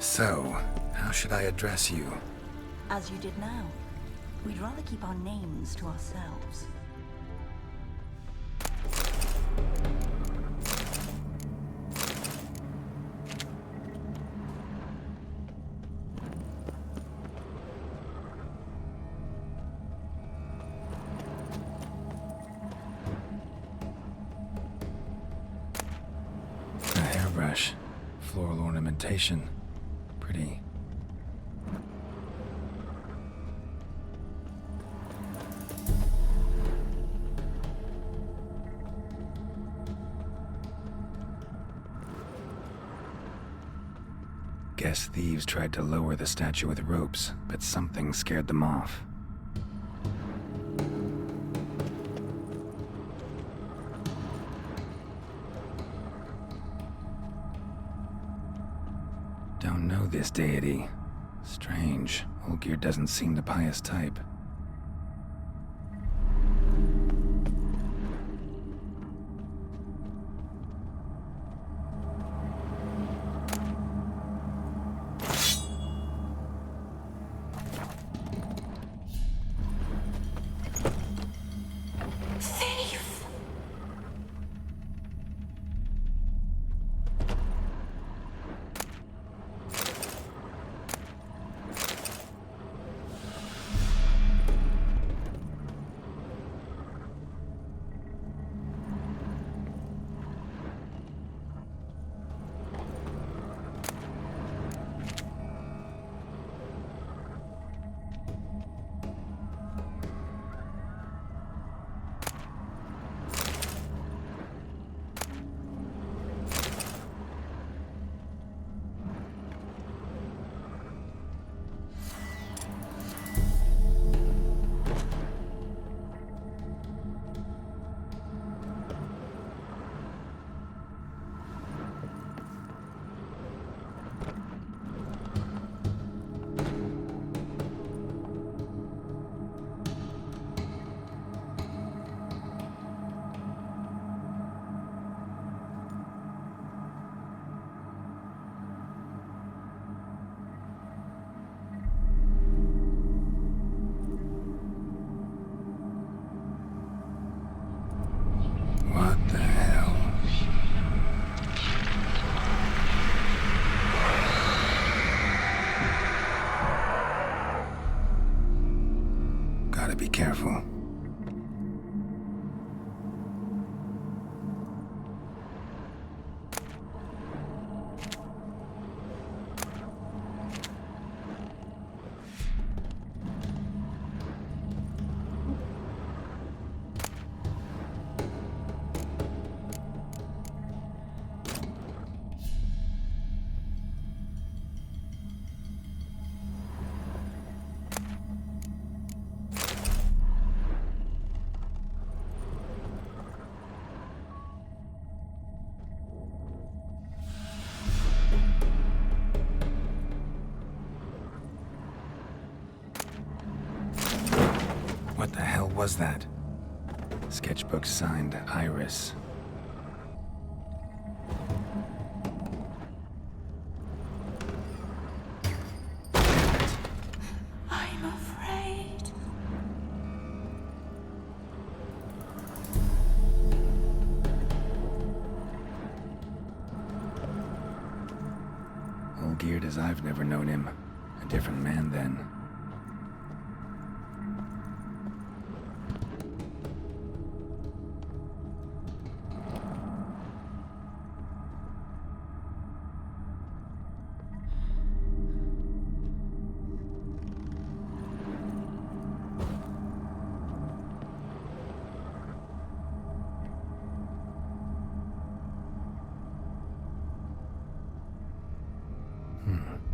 So, how should I address you? As you did now. We'd rather keep our names to ourselves. A hairbrush. Floral ornamentation. Pretty. Guess thieves tried to lower the statue with ropes, but something scared them off. Don't know this deity. Strange. Olgir doesn't seem the pious type. Be careful. What the hell was that? Sketchbook signed Iris. I'm afraid. All geared as I've never known him. A different man then.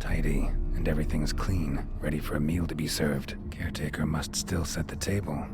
Tidy, and everything's clean, ready for a meal to be served. Caretaker must still set the table.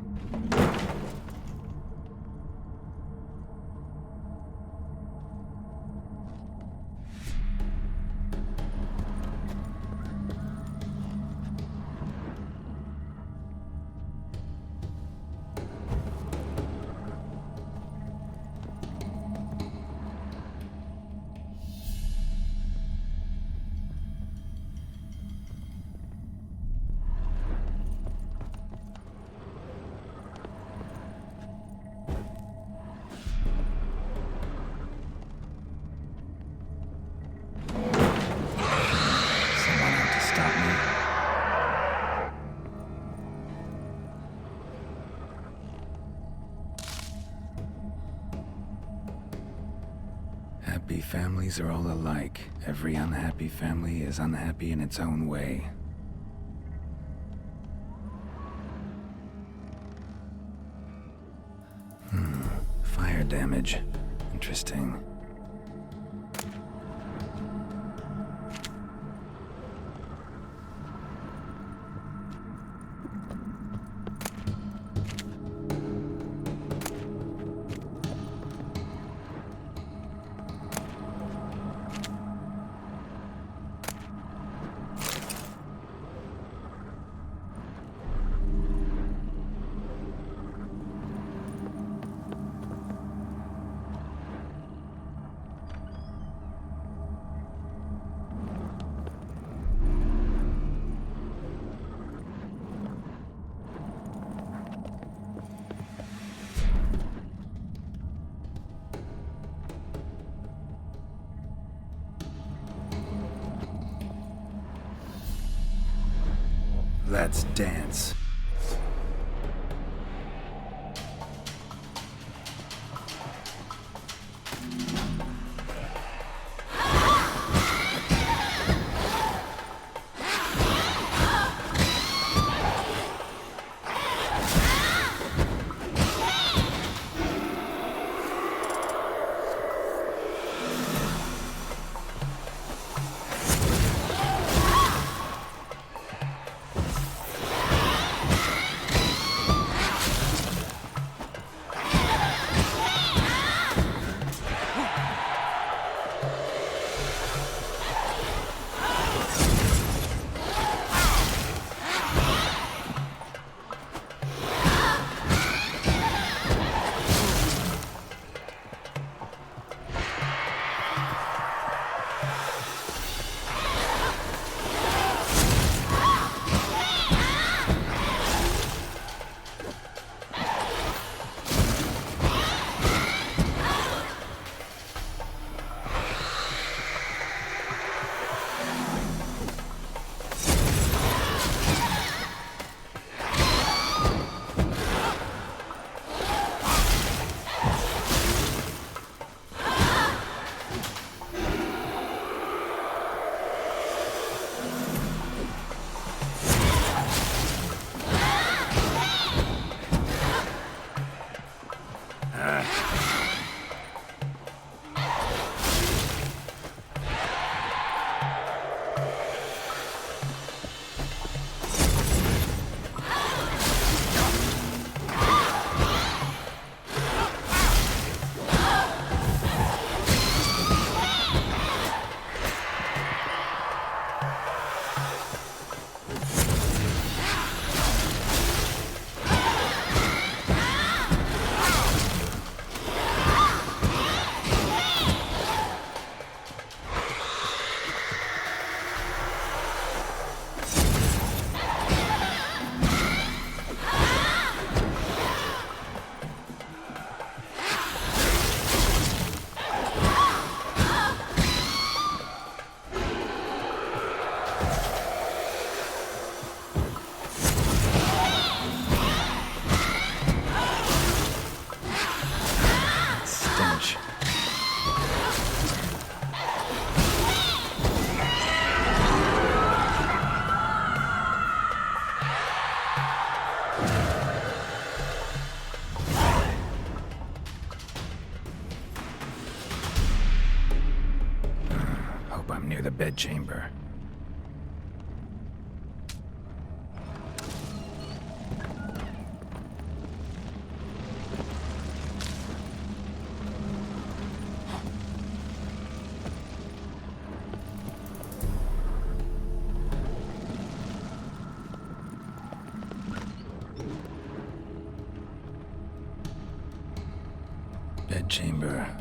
Families are all alike. Every unhappy family is unhappy in its own way. Fire damage. Interesting. Let's dance. Near the bedchamber. Bedchamber.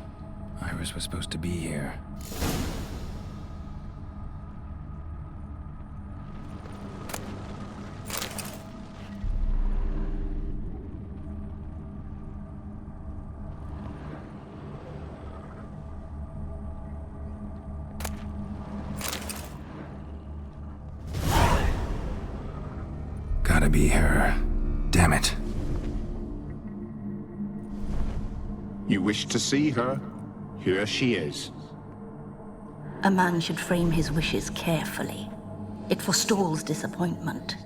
Iris was supposed to be here. Gotta be her. Damn it. You wish to see her? Here she is. A man should frame his wishes carefully. It forestalls disappointment.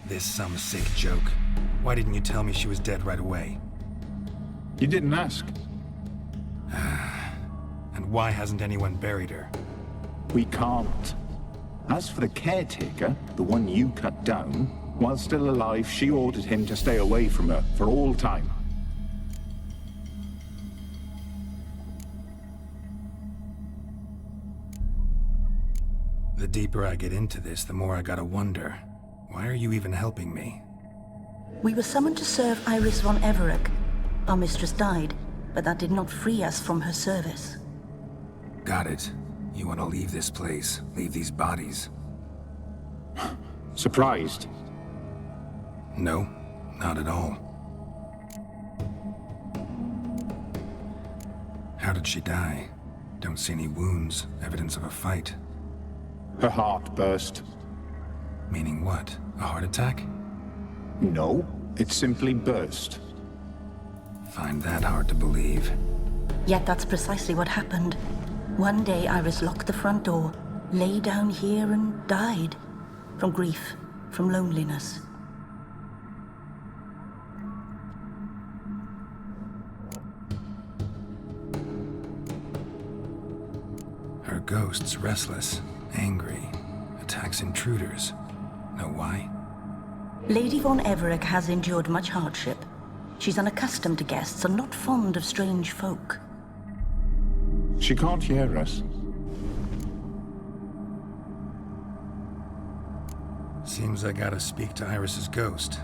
This some sick joke. Why didn't you tell me she was dead right away? You didn't ask. And why hasn't anyone buried her? We can't. As for the caretaker, the one you cut down, while still alive, she ordered him to stay away from her for all time. The deeper I get into this, the more I gotta wonder. Why are you even helping me? We were summoned to serve Iris von Everec. Our mistress died, but that did not free us from her service. Got it. You want to leave this place, leave these bodies? Surprised? No, not at all. How did she die? Don't see any wounds, evidence of a fight. Her heart burst. Meaning what? A heart attack? No, it simply burst. Find that hard to believe. Yet that's precisely what happened. One day Iris locked the front door, lay down here and died. From grief, from loneliness. Her ghost's restless, angry, attacks intruders. Know why? Lady von Everec has endured much hardship. She's unaccustomed to guests and not fond of strange folk. She can't hear us. Seems I gotta speak to Iris's ghost.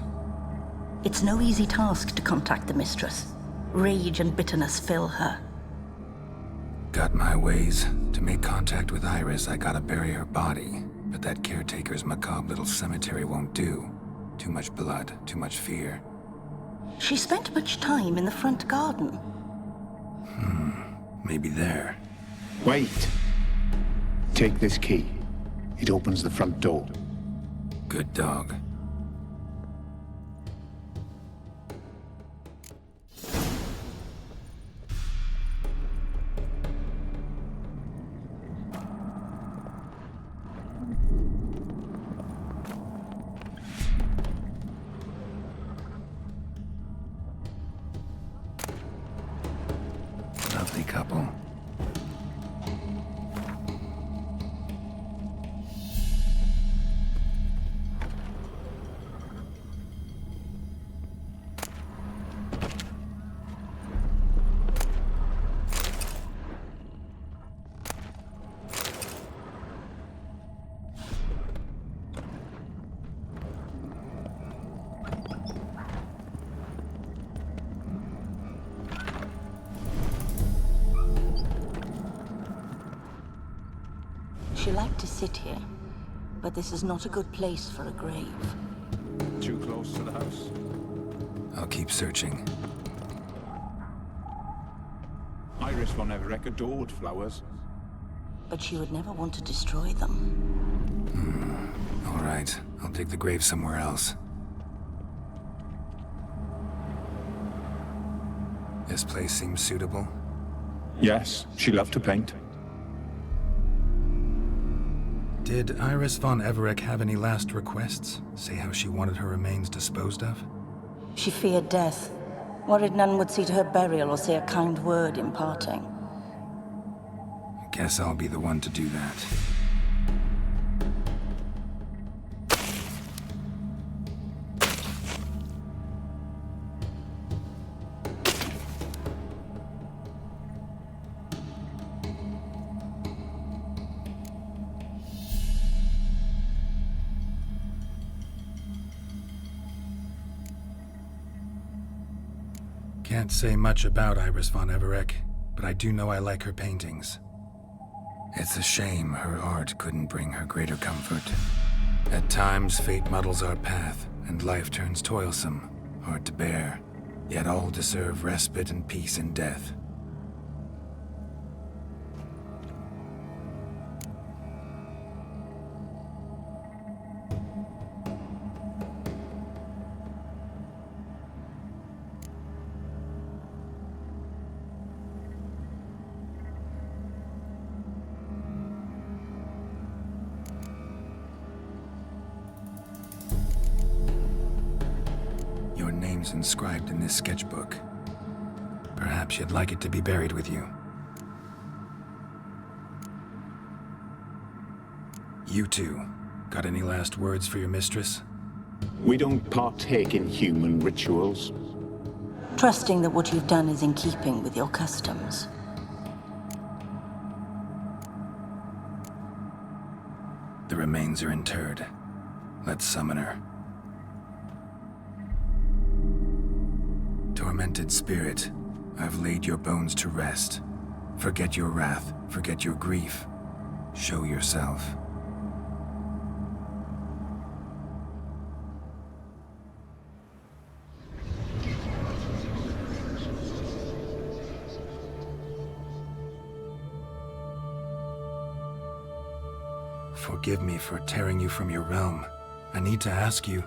It's no easy task to contact the mistress. Rage and bitterness fill her. Got my ways. To make contact with Iris, I gotta bury her body. But that caretaker's macabre little cemetery won't do. Too much blood, too much fear. She spent much time in the front garden. Maybe there. Wait. Take this key. It opens the front door. Good dog. Lovely couple. She liked to sit here, but this is not a good place for a grave. Too close to the house. I'll keep searching. Iris von Everec adored flowers. But she would never want to destroy them. All right, I'll dig the grave somewhere else. This place seems suitable. Yes, she loved to paint. Did Iris von Everec have any last requests? Say how she wanted her remains disposed of? She feared death, worried none would see to her burial or say a kind word in parting. Guess I'll be the one to do that. Can't say much about Iris von Everec, but I do know I like her paintings. It's a shame her art couldn't bring her greater comfort. At times, fate muddles our path, and life turns toilsome, hard to bear. Yet all deserve respite and peace in death. names inscribed in this sketchbook. Perhaps you'd like it to be buried with you. You two, got any last words for your mistress? We don't partake in human rituals. Trusting that what you've done is in keeping with your customs. The remains are interred. Let's summon her. Tormented spirit, I've laid your bones to rest. Forget your wrath, forget your grief. Show yourself. Forgive me for tearing you from your realm. I need to ask you.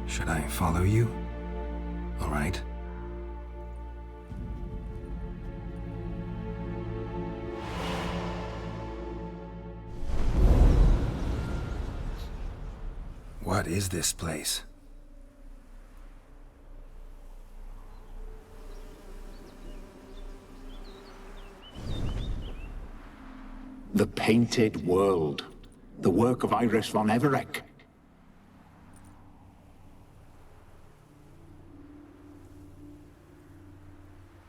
Should I follow you? All right. What is this place? The Painted World. The work of Iris von Everec.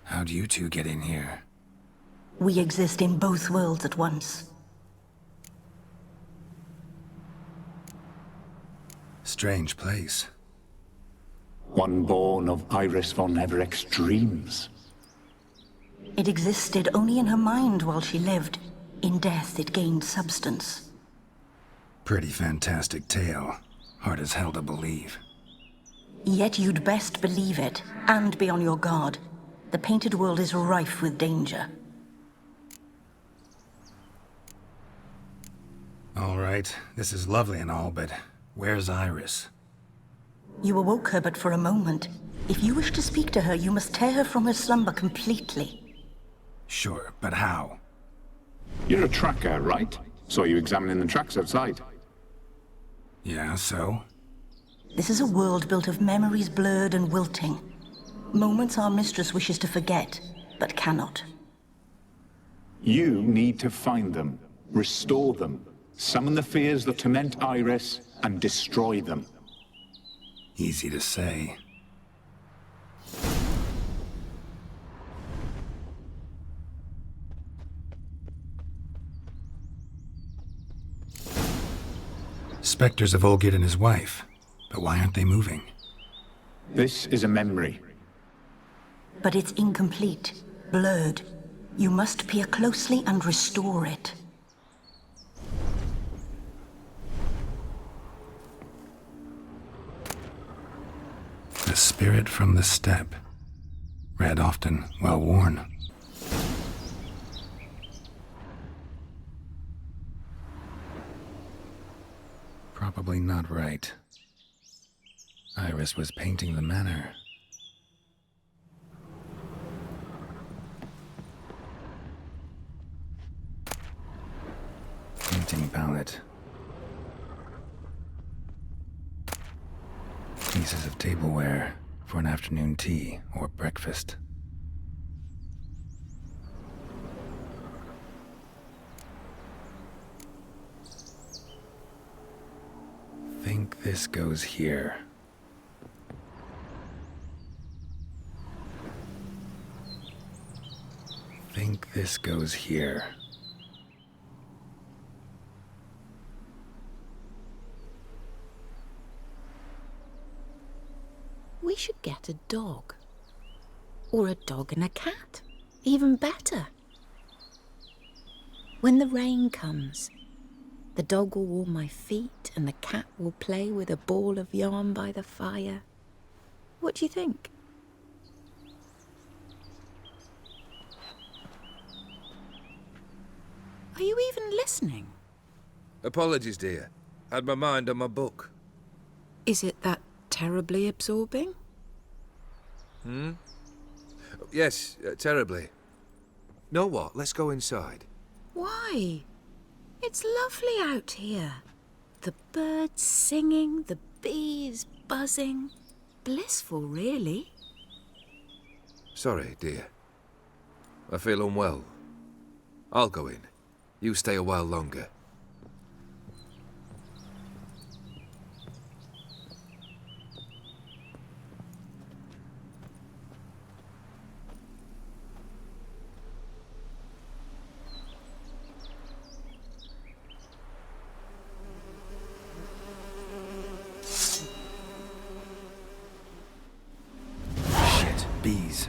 How'd you two get in here? We exist in both worlds at once. Strange place. One born of Iris von Everec's dreams. It existed only in her mind while she lived. In death, it gained substance. Pretty fantastic tale. Hard as hell to believe. Yet you'd best believe it, and be on your guard. The Painted World is rife with danger. All right, this is lovely and all, but where's Iris? You awoke her but for a moment. If you wish to speak to her, you must tear her from her slumber completely. Sure, but how? You're a tracker, right? Saw you examining the tracks outside. Yeah, so? This is a world built of memories blurred and wilting. Moments our mistress wishes to forget, but cannot. You need to find them, restore them, summon the fears that torment Iris, and destroy them. Easy to say. Specters of Olgid and his wife, but why aren't they moving? This is a memory. But it's incomplete, blurred. You must peer closely and restore it. The spirit from the steppe. Read often, well worn. Probably not right. Iris was painting the manor. Painting palette. Pieces of tableware for an afternoon tea or breakfast. Think this goes here. Think this goes here. We should get a dog. Or a dog and a cat. Even better. When the rain comes, the dog will warm my feet and the cat will play with a ball of yarn by the fire. What do you think? Are you even listening? Apologies, dear. Had my mind on my book. Is it that terribly absorbing? Yes, terribly. Know what? Let's go inside. Why? It's lovely out here. The birds singing, the bees buzzing. Blissful, really. Sorry, dear. I feel unwell. I'll go in. You stay a while longer. Shit, bees.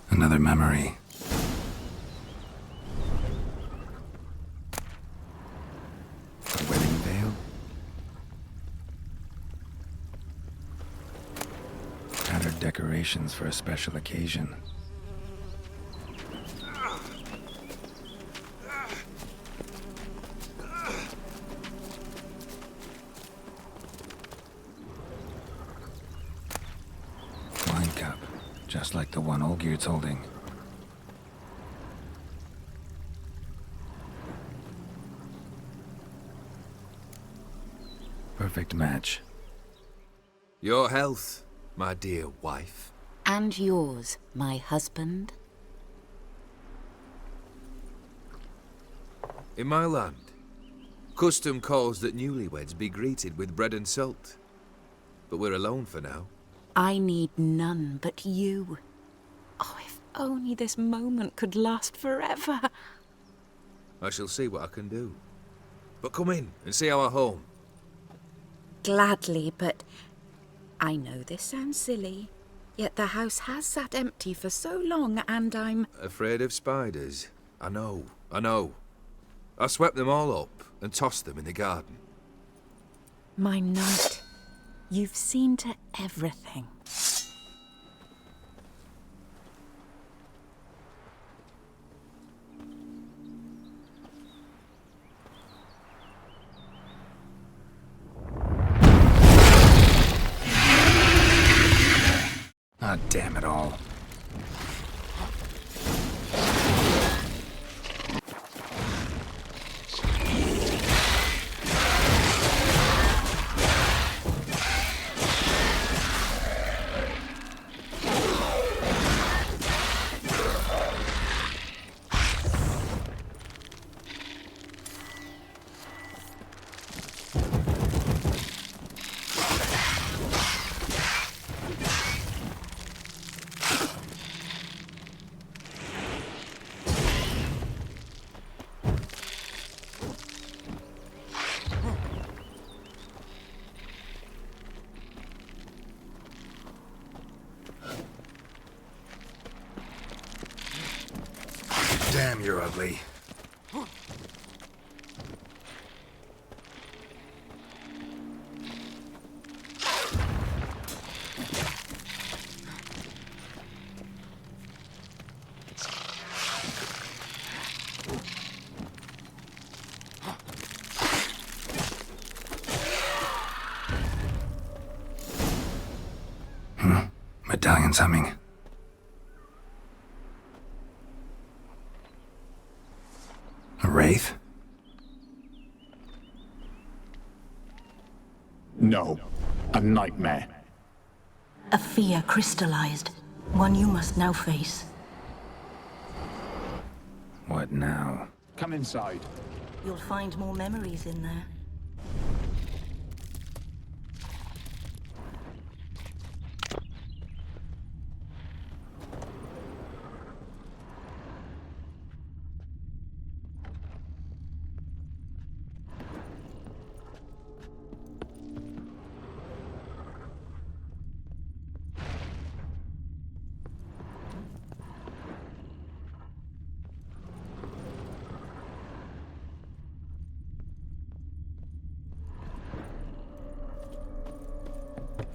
Another memory. A wedding veil? Tattered decorations for a special occasion. Wine cup. Just like the one Olgier's holding. Perfect match. Your health, my dear wife. And yours, my husband. In my land, custom calls that newlyweds be greeted with bread and salt. But we're alone for now. I need none but you. Oh, if only this moment could last forever. I shall see what I can do. But come in and see our home. Gladly, but I know this sounds silly, yet the house has sat empty for so long and I'm... Afraid of spiders? I know. I swept them all up and tossed them in the garden. My knight, you've seen to everything. Ah, damn it all. Damn, you're ugly. Medallion's humming. A wraith? No. A nightmare. A fear crystallized, one you must now face. What now? Come inside. You'll find more memories in there.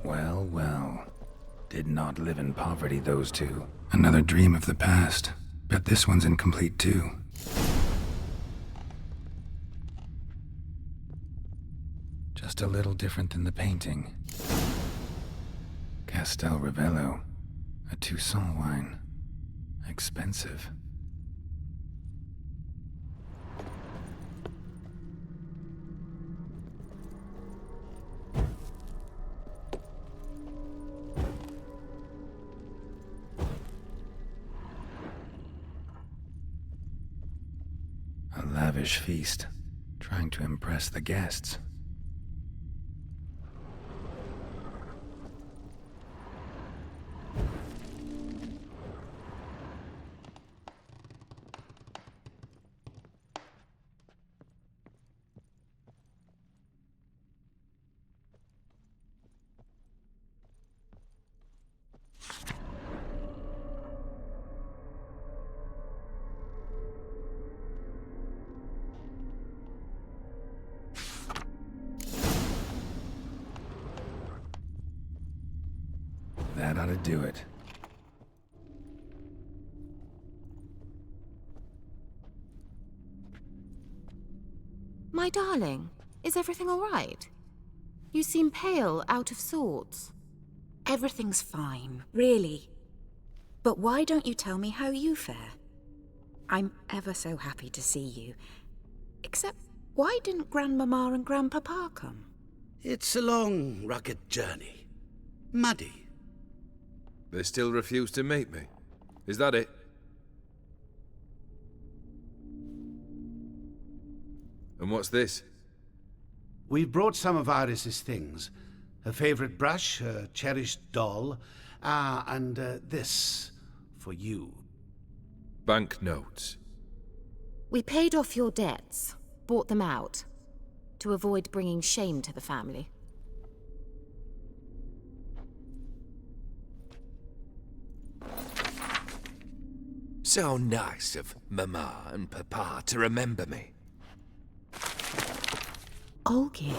Well, well. Did not live in poverty, those two. Another dream of the past. Bet this one's incomplete, too. Just a little different than the painting. Castel Ravello. A Toussaint wine. Expensive. A lavish feast, trying to impress the guests. That ought to do it. My darling, is everything all right? You seem pale, out of sorts. Everything's fine, really. But why don't you tell me how you fare? I'm ever so happy to see you. Except, why didn't Grandmama and Grandpapa come? It's a long, rugged journey. Muddy. They still refuse to meet me. Is that it? And what's this? We've brought some of Iris's things. Her favorite brush, her cherished doll, and this for you. Banknotes. We paid off your debts, bought them out, to avoid bringing shame to the family. So nice of Mama and Papa to remember me. Olgierd.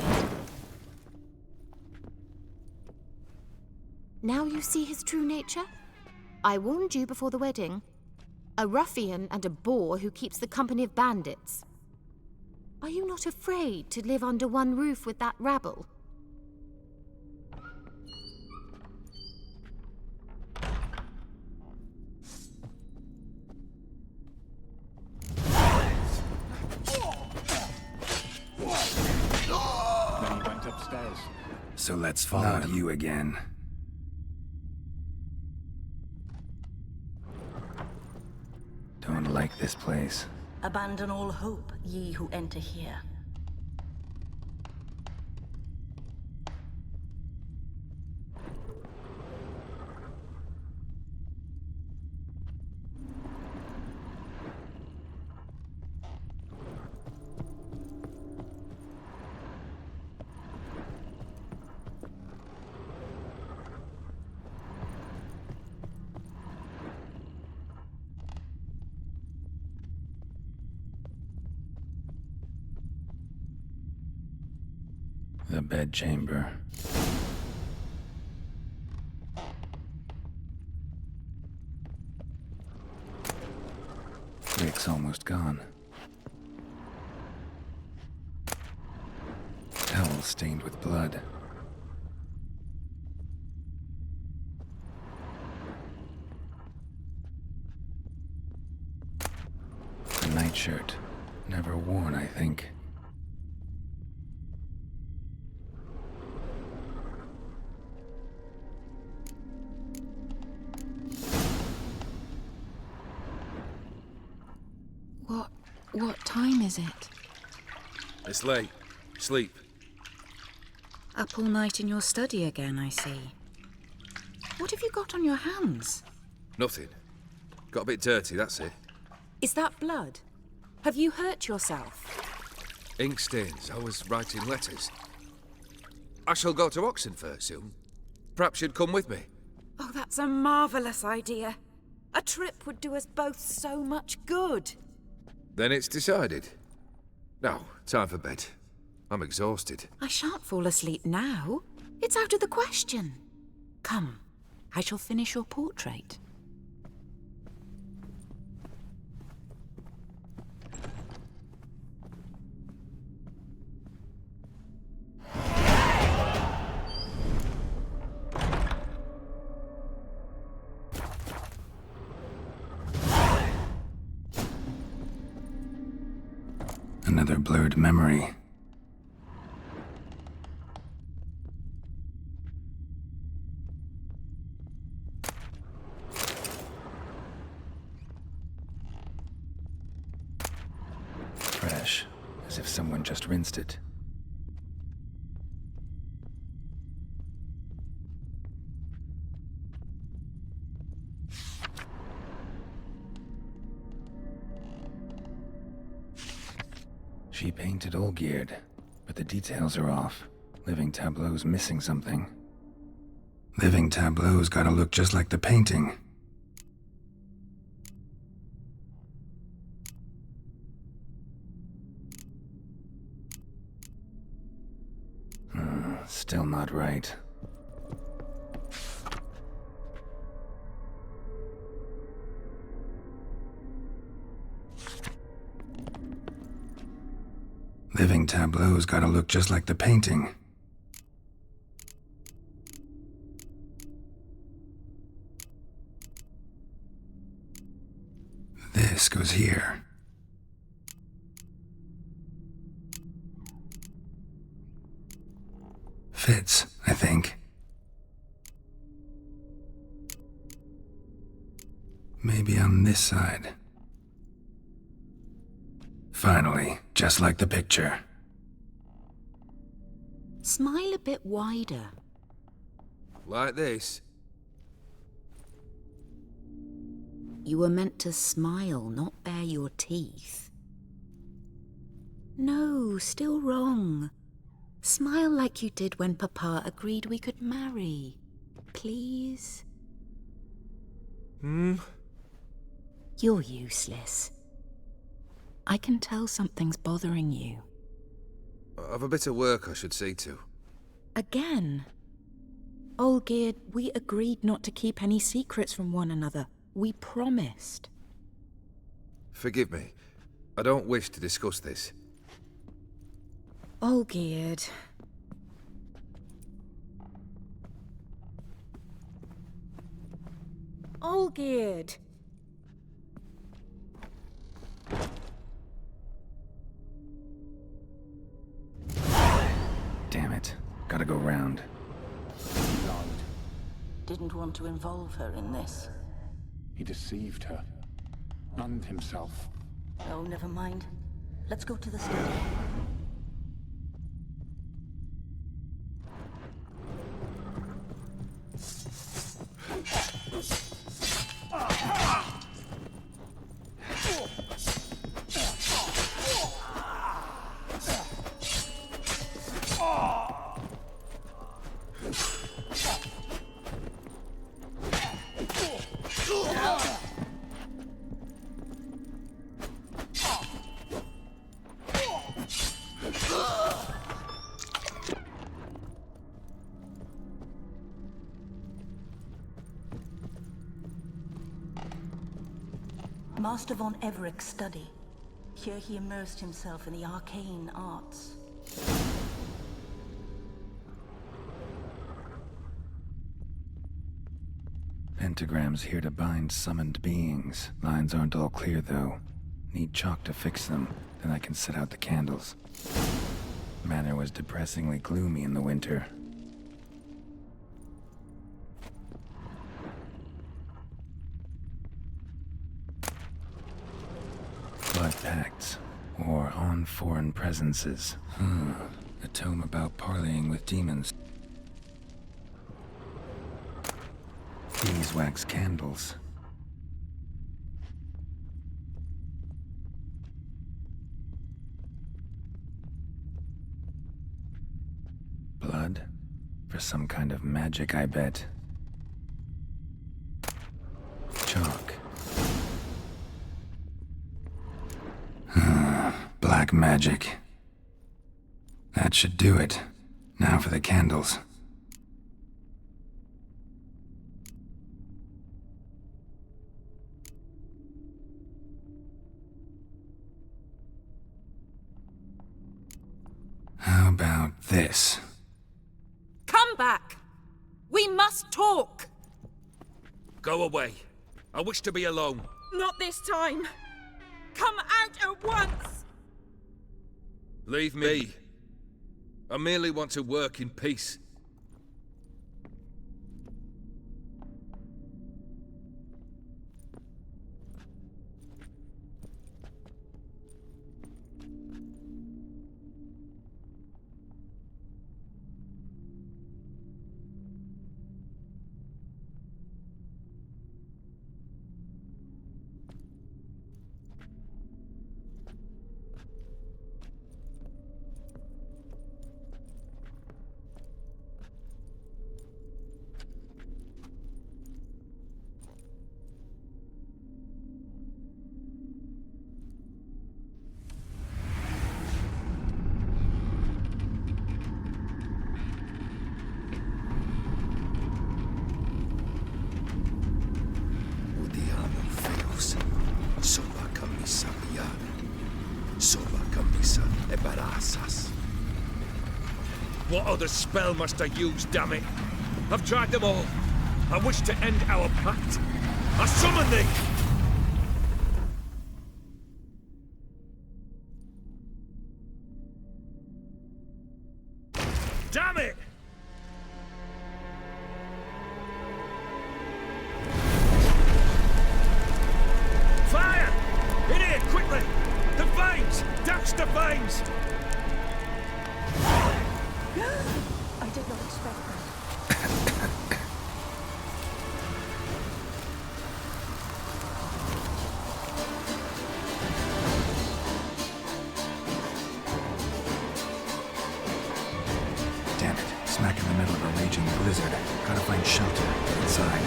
Now you see his true nature? I warned you before the wedding. A ruffian and a boor who keeps the company of bandits. Are you not afraid to live under one roof with that rabble? Then he went upstairs. So let's follow you again. Don't like this place. Abandon all hope, ye who enter here. The bedchamber. Rick's almost gone. Towel stained with blood. nightshirt. Never worn, I think. What time is it? It's late. Sleep. Up all night in your study again, I see. What have you got on your hands? Nothing. Got a bit dirty, that's it. Is that blood? Have you hurt yourself? Ink stains. I was writing letters. I shall go to Oxenfurt soon. Perhaps you'd come with me. Oh, that's a marvellous idea. A trip would do us both so much good. Then it's decided. Now, time for bed. I'm exhausted. I shan't fall asleep now. It's out of the question. Come, I shall finish your portrait. Another blurred memory. Fresh, as if someone just rinsed it. She painted all geared, but the details are off. Living tableau's missing something. Living tableau's gotta look just like the painting. Still not right. Living tableau's gotta look just like the painting. This goes here. Fits, I think. Maybe on this side. Finally, just like the picture. Smile a bit wider. Like this? You were meant to smile, not bare your teeth. No, still wrong. Smile like you did when Papa agreed we could marry. Please? You're useless. I can tell something's bothering you. I've a bit of work I should see to. Again? Olgierd, we agreed not to keep any secrets from one another. We promised. Forgive me. I don't wish to discuss this. Olgierd. Olgierd! Damn it. Gotta go round. Didn't want to involve her in this. He deceived her. And himself. Oh, never mind. Let's go to the study. Master von Evereck's study. Here he immersed himself in the arcane arts. Pentagrams here to bind summoned beings. Lines aren't all clear, though. Need chalk to fix them, then I can set out the candles. Manor was depressingly gloomy in the winter. Blood pacts, or on foreign presences. A tome about parleying with demons. Beeswax candles. Blood? For some kind of magic, I bet. Chalk. Black magic. That should do it. Now for the candles. How about this? Come back! We must talk! Go away. I wish to be alone. Not this time! Come out at once! Leave me. I merely want to work in peace. What other spell must I use, damn it? I've tried them all. I wish to end our pact. I summon thee! Damn it! Fire! In here, quickly! The flames! Douse the flames! I did not expect that. Damn it. Smack in the middle of a raging blizzard. Gotta find shelter inside.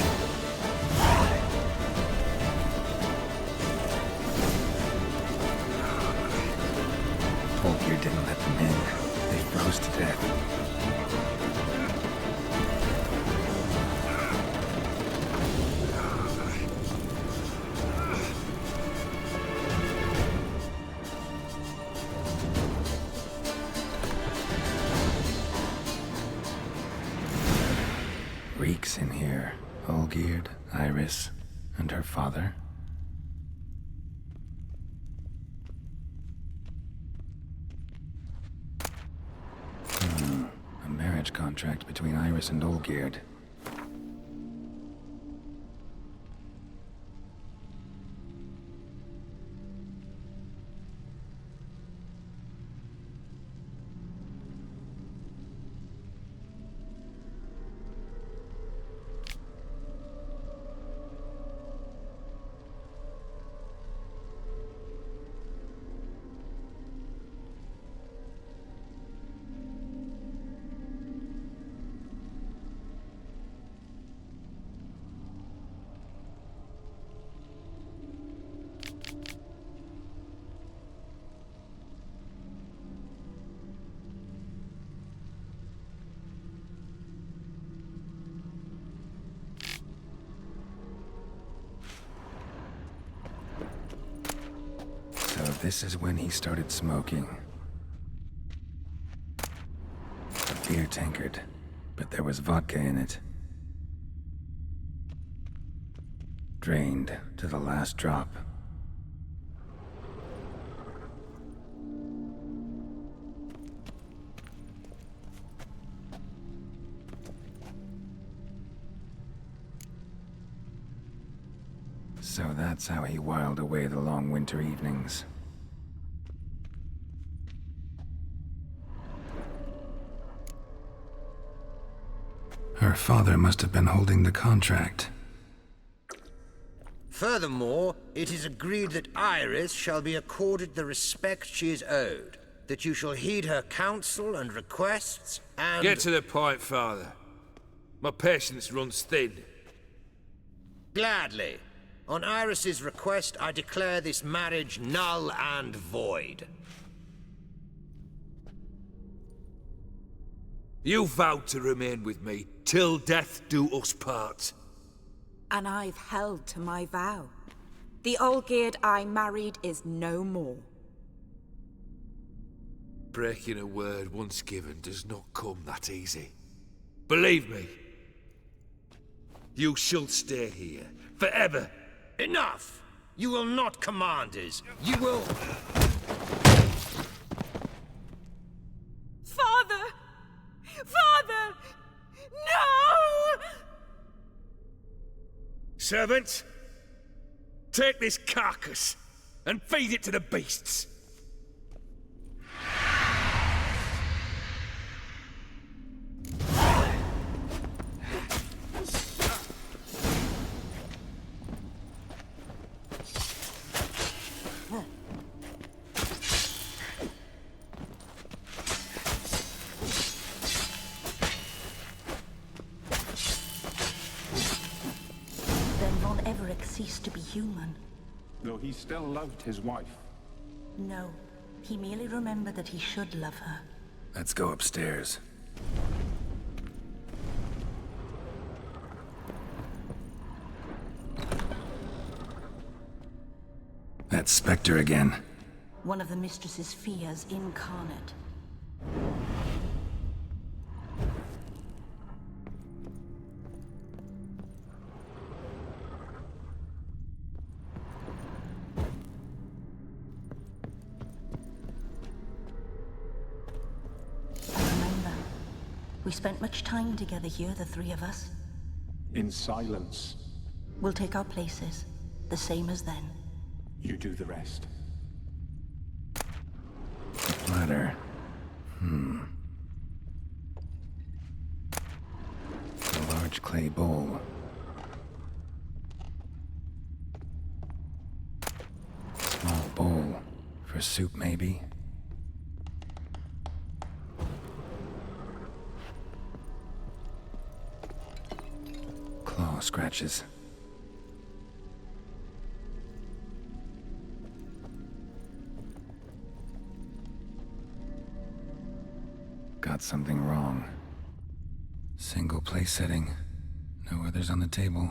Volgear didn't let them in. They froze to death. Reeks in here. Olgierd, Iris, and her father. A marriage contract between Iris and Olgierd. So this is when he started smoking. A beer tankard, but there was vodka in it. Drained to the last drop. So that's how he whiled away the long winter evenings. Her father must have been holding the contract. Furthermore, it is agreed that Iris shall be accorded the respect she is owed, that you shall heed her counsel and requests, and... Get to the point, Father. My patience runs thin. Gladly. On Iris's request, I declare this marriage null and void. You vowed to remain with me till death do us part. And I've held to my vow. The Olgierd I married is no more. Breaking a word once given does not come that easy. Believe me. You shall stay here, forever. Enough! You will not command us. You will... Father! Father! No! Servant, take this carcass and feed it to the beasts. Ceased to be human. Though he still loved his wife. No, he merely remembered that he should love her. Let's go upstairs. That Spectre again. One of the mistress's fears incarnate. We spent much time together here, the three of us. In silence. We'll take our places, the same as then. You do the rest. Ladder. A large clay bowl. Small bowl. For soup, maybe? Claw scratches. Got something wrong. Single place setting. No others on the table.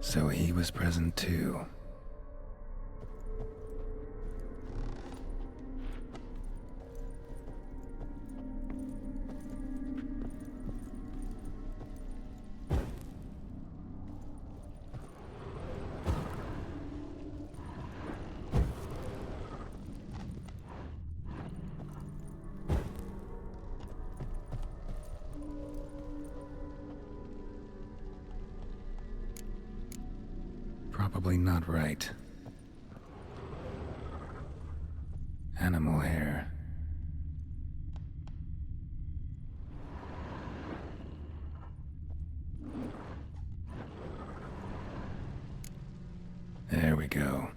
So he was present too. Probably not right. Animal hair. There we go.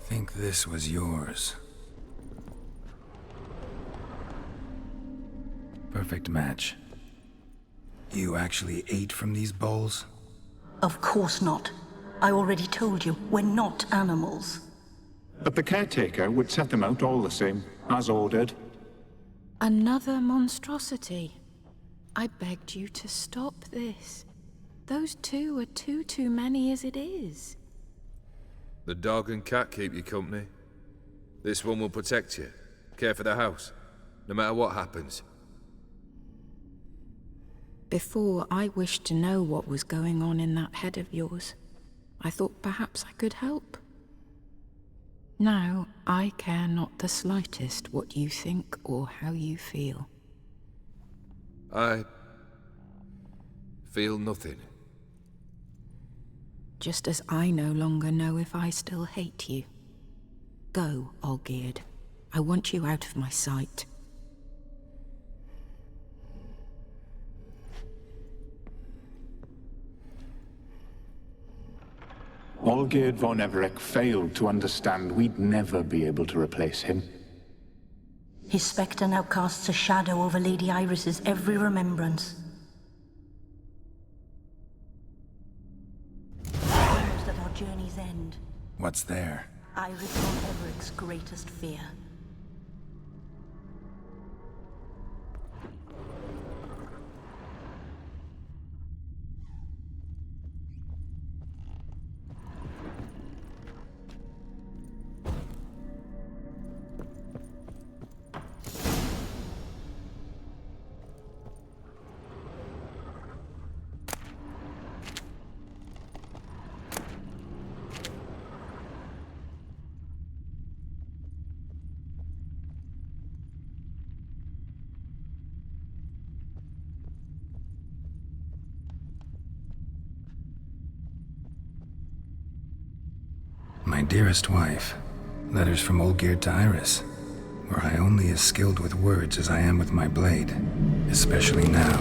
Think this was yours. Perfect match. You actually ate from these bowls? Of course not. I already told you, we're not animals. But the caretaker would set them out all the same, as ordered. Another monstrosity. I begged you to stop this. Those two are too many as it is. The dog and cat keep you company. This one will protect you, care for the house, no matter what happens. Before, I wished to know what was going on in that head of yours. I thought perhaps I could help. Now, I care not the slightest what you think or how you feel. I feel nothing. Just as I no longer know if I still hate you. Go, Olgierd. I want you out of my sight. Olgierd von Everec failed to understand we'd never be able to replace him. His spectre now casts a shadow over Lady Iris's every remembrance. Almost at our journey's end. What's there? Iris von Everett's greatest fear. My dearest wife, letters from Olgierd to Iris, were I only as skilled with words as I am with my blade, especially now,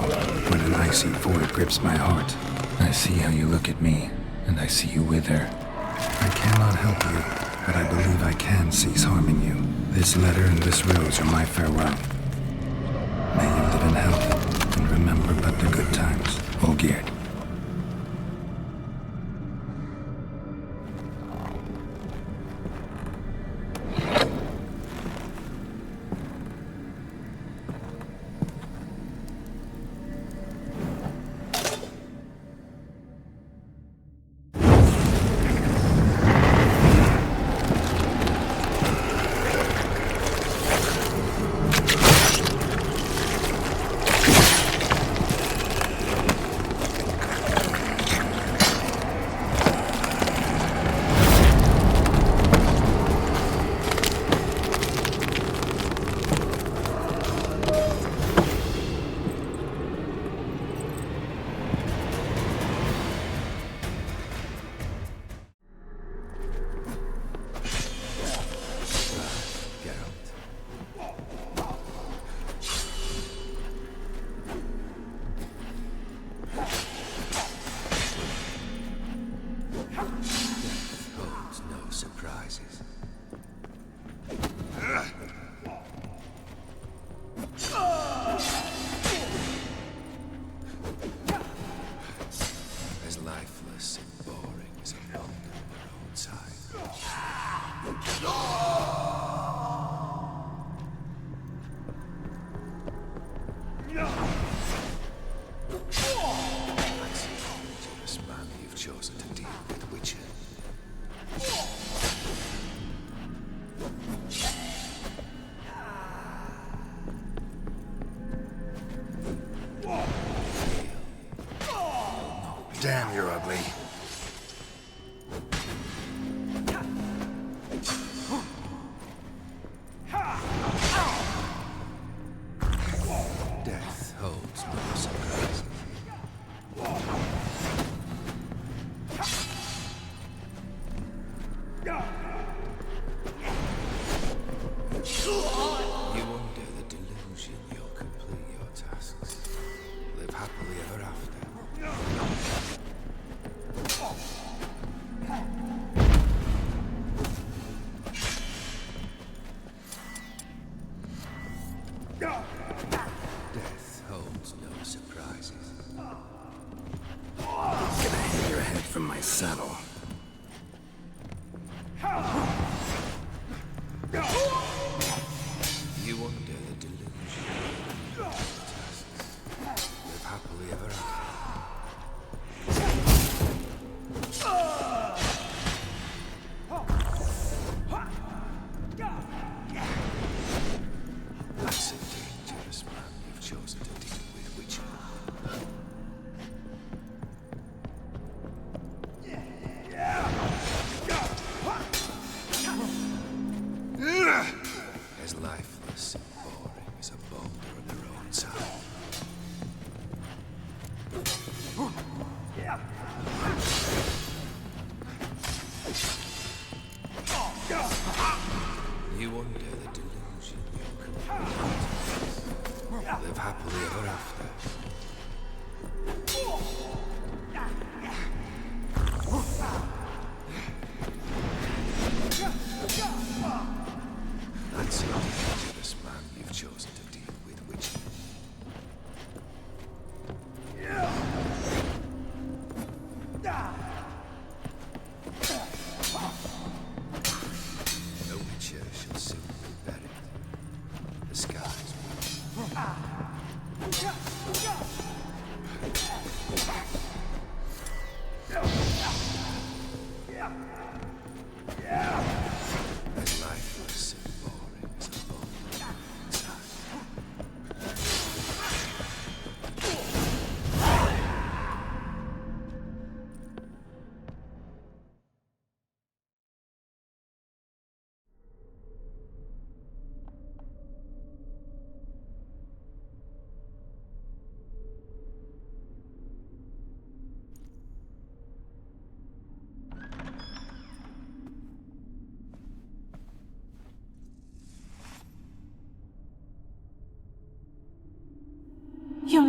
when an icy void grips my heart. I see how you look at me, and I see you wither. I cannot help you, but I believe I can cease harming you. This letter and this rose are my farewell. May you live in health, and remember but the good times, Olgierd. Damn, you're ugly. Death holds no surprises. You under the delusion you'll complete your tasks. Live happily ever after. Death holds no surprises. Gonna hang your head from my saddle. You under the delusion you'll complete your tasks. Live happily ever after. That's a dangerous man you've chosen to deal with, witcher.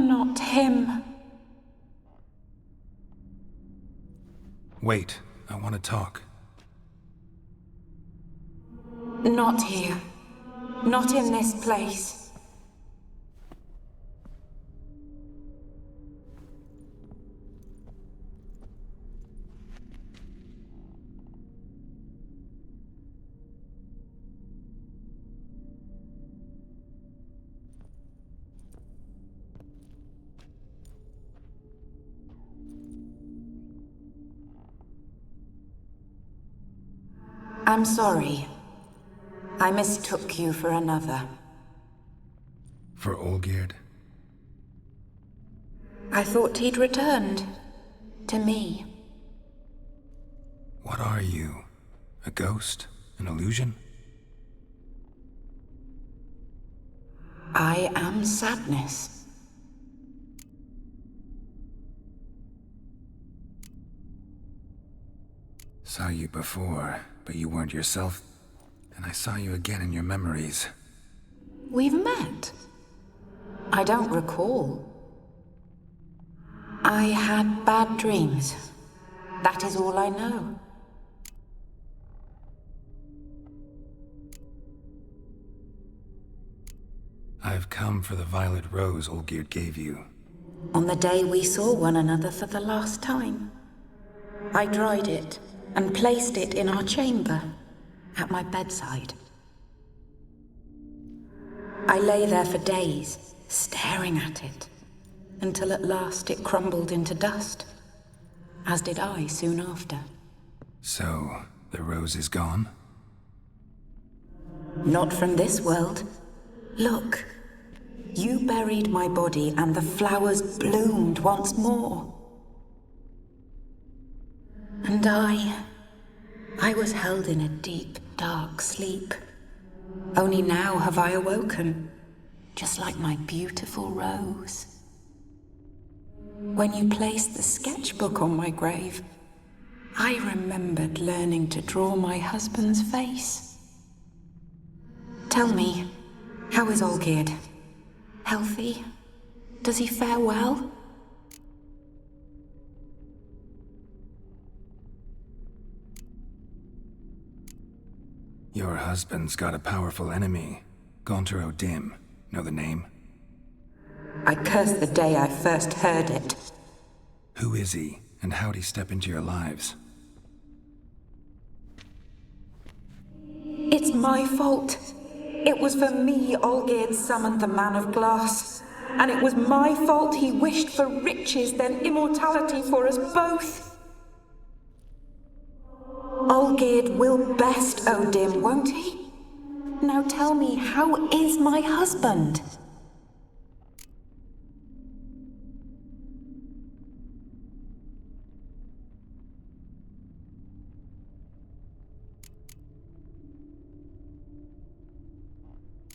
not him. Wait, I want to talk. Not here. Not in this place. I'm sorry. I mistook you for another. For Olgierd? I thought he'd returned. To me. What are you? A ghost? An illusion? I am sadness. Saw you before, but you weren't yourself. And I saw you again in your memories. We've met. I don't recall. I had bad dreams. That is all I know. I've come for the violet rose Olgierd gave you. On the day we saw one another for the last time, I dried it and placed it in our chamber, at my bedside. I lay there for days, staring at it, until at last it crumbled into dust, as did I soon after. So, the rose is gone? Not from this world. Look, you buried my body and the flowers bloomed once more. And I was held in a deep, dark sleep. Only now have I awoken, just like my beautiful rose. When you placed the sketchbook on my grave, I remembered learning to draw my husband's face. Tell me, how is Olgierd? Healthy? Does he fare well? Your husband's got a powerful enemy. Gaunter O'Dim. Know the name? I curse the day I first heard it. Who is he, and how'd he step into your lives? It's my fault. It was for me Olgierd summoned the Man of Glass. And it was my fault he wished for riches, then immortality for us both. Olgierd will best O'Dim, won't he? Now tell me, how is my husband?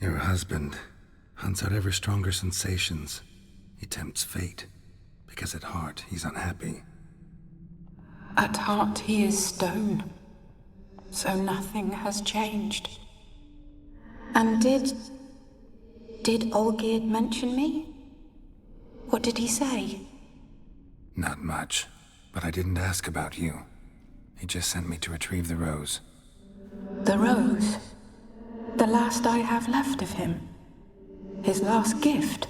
Your husband hunts out ever stronger sensations. He tempts fate, because at heart he's unhappy. At heart he is stone, so nothing has changed. And did Olgierd mention me? What did he say? Not much, but I didn't ask about you. He just sent me to retrieve the rose. The rose? The last I have left of him. His last gift.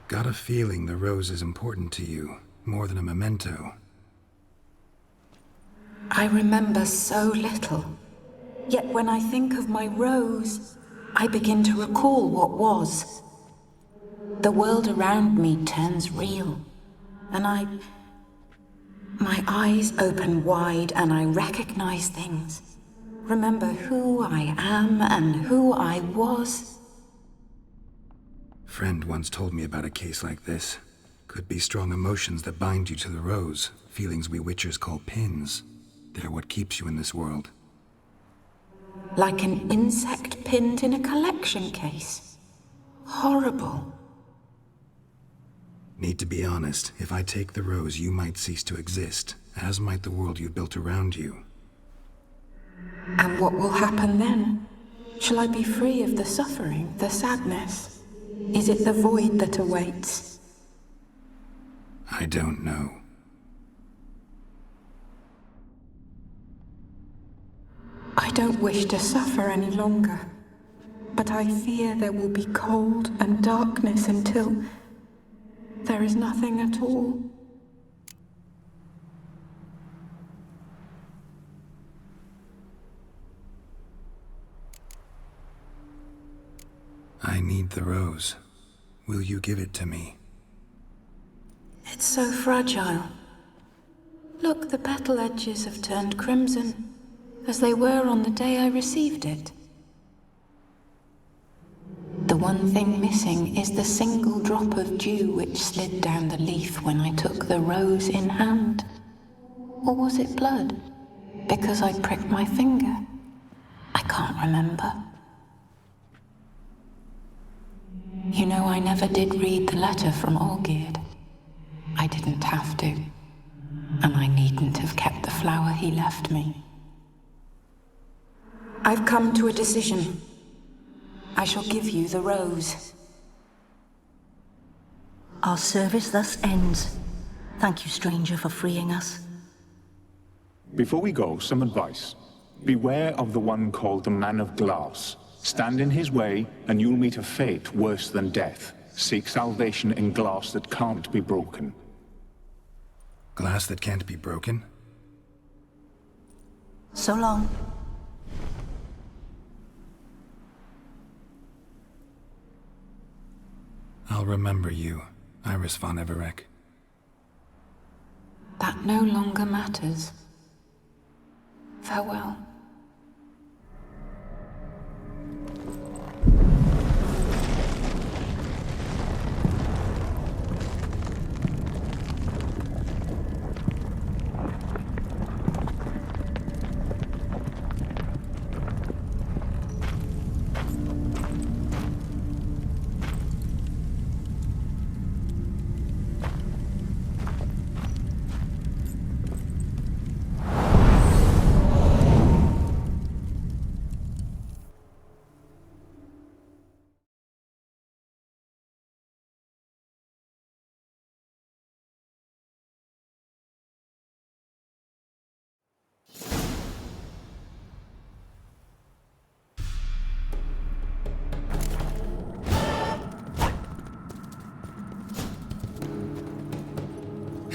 Got a feeling the rose is important to you, more than a memento. I remember so little. Yet when I think of my rose, I begin to recall what was. The world around me turns real, and my eyes open wide and I recognize things. Remember who I am and who I was. Friend once told me about a case like this. Could be strong emotions that bind you to the rose, feelings we witchers call pins. They're what keeps you in this world. Like an insect pinned in a collection case. Horrible. Need to be honest, if I take the rose, you might cease to exist, as might the world you built around you. And what will happen then? Shall I be free of the suffering, the sadness? Is it the void that awaits? I don't know. I don't wish to suffer any longer, but I fear there will be cold and darkness until there is nothing at all. I need the rose. Will you give it to me? It's so fragile. Look, the petal edges have turned crimson, as they were on the day I received it. The one thing missing is the single drop of dew which slid down the leaf when I took the rose in hand. Or was it blood? Because I pricked my finger? I can't remember. You know, I never did read the letter from Olgierd. I didn't have to. And I needn't have kept the flower he left me. I've come to a decision. I shall give you the rose. Our service thus ends. Thank you, stranger, for freeing us. Before we go, some advice. Beware of the one called the Man of Glass. Stand in his way, and you'll meet a fate worse than death. Seek salvation in glass that can't be broken. Glass that can't be broken? So long. I'll remember you, Iris von Everec. That no longer matters. Farewell.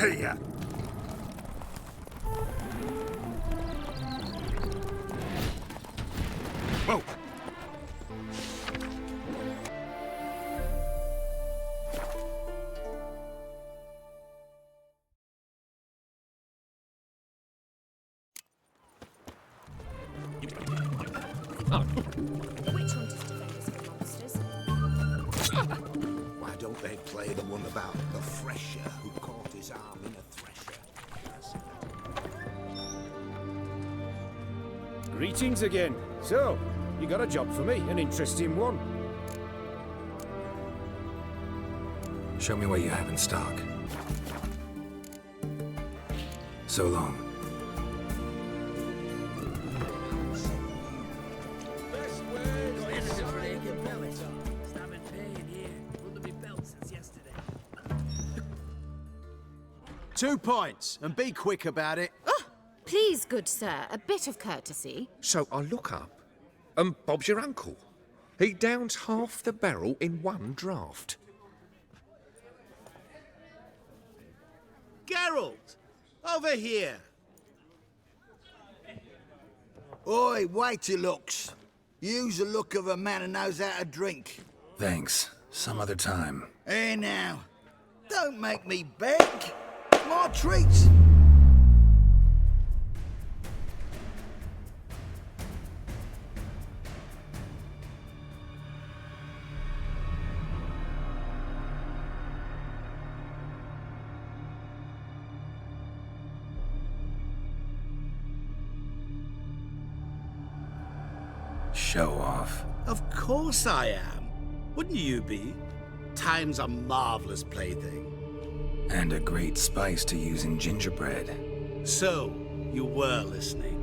Hey-ya! Whoa! Which hunters defenders of monsters? Why don't they play the one about the thresher who caught his arm in a thresher? Greetings again. So, you got a job for me, an interesting one. Show me what you have in stock. So long. Two points, and be quick about it. Oh, please, good sir, a bit of courtesy. So I look up, and Bob's your uncle. He downs half the barrel in one draught. Geralt, over here. Oi, waiter looks. Use the look of a man who knows how to drink. Thanks. Some other time. Here now. Don't make me beg. More treats. Show off. Of course I am. Wouldn't you be? Time's a marvelous plaything. And a great spice to use in gingerbread. So, you were listening.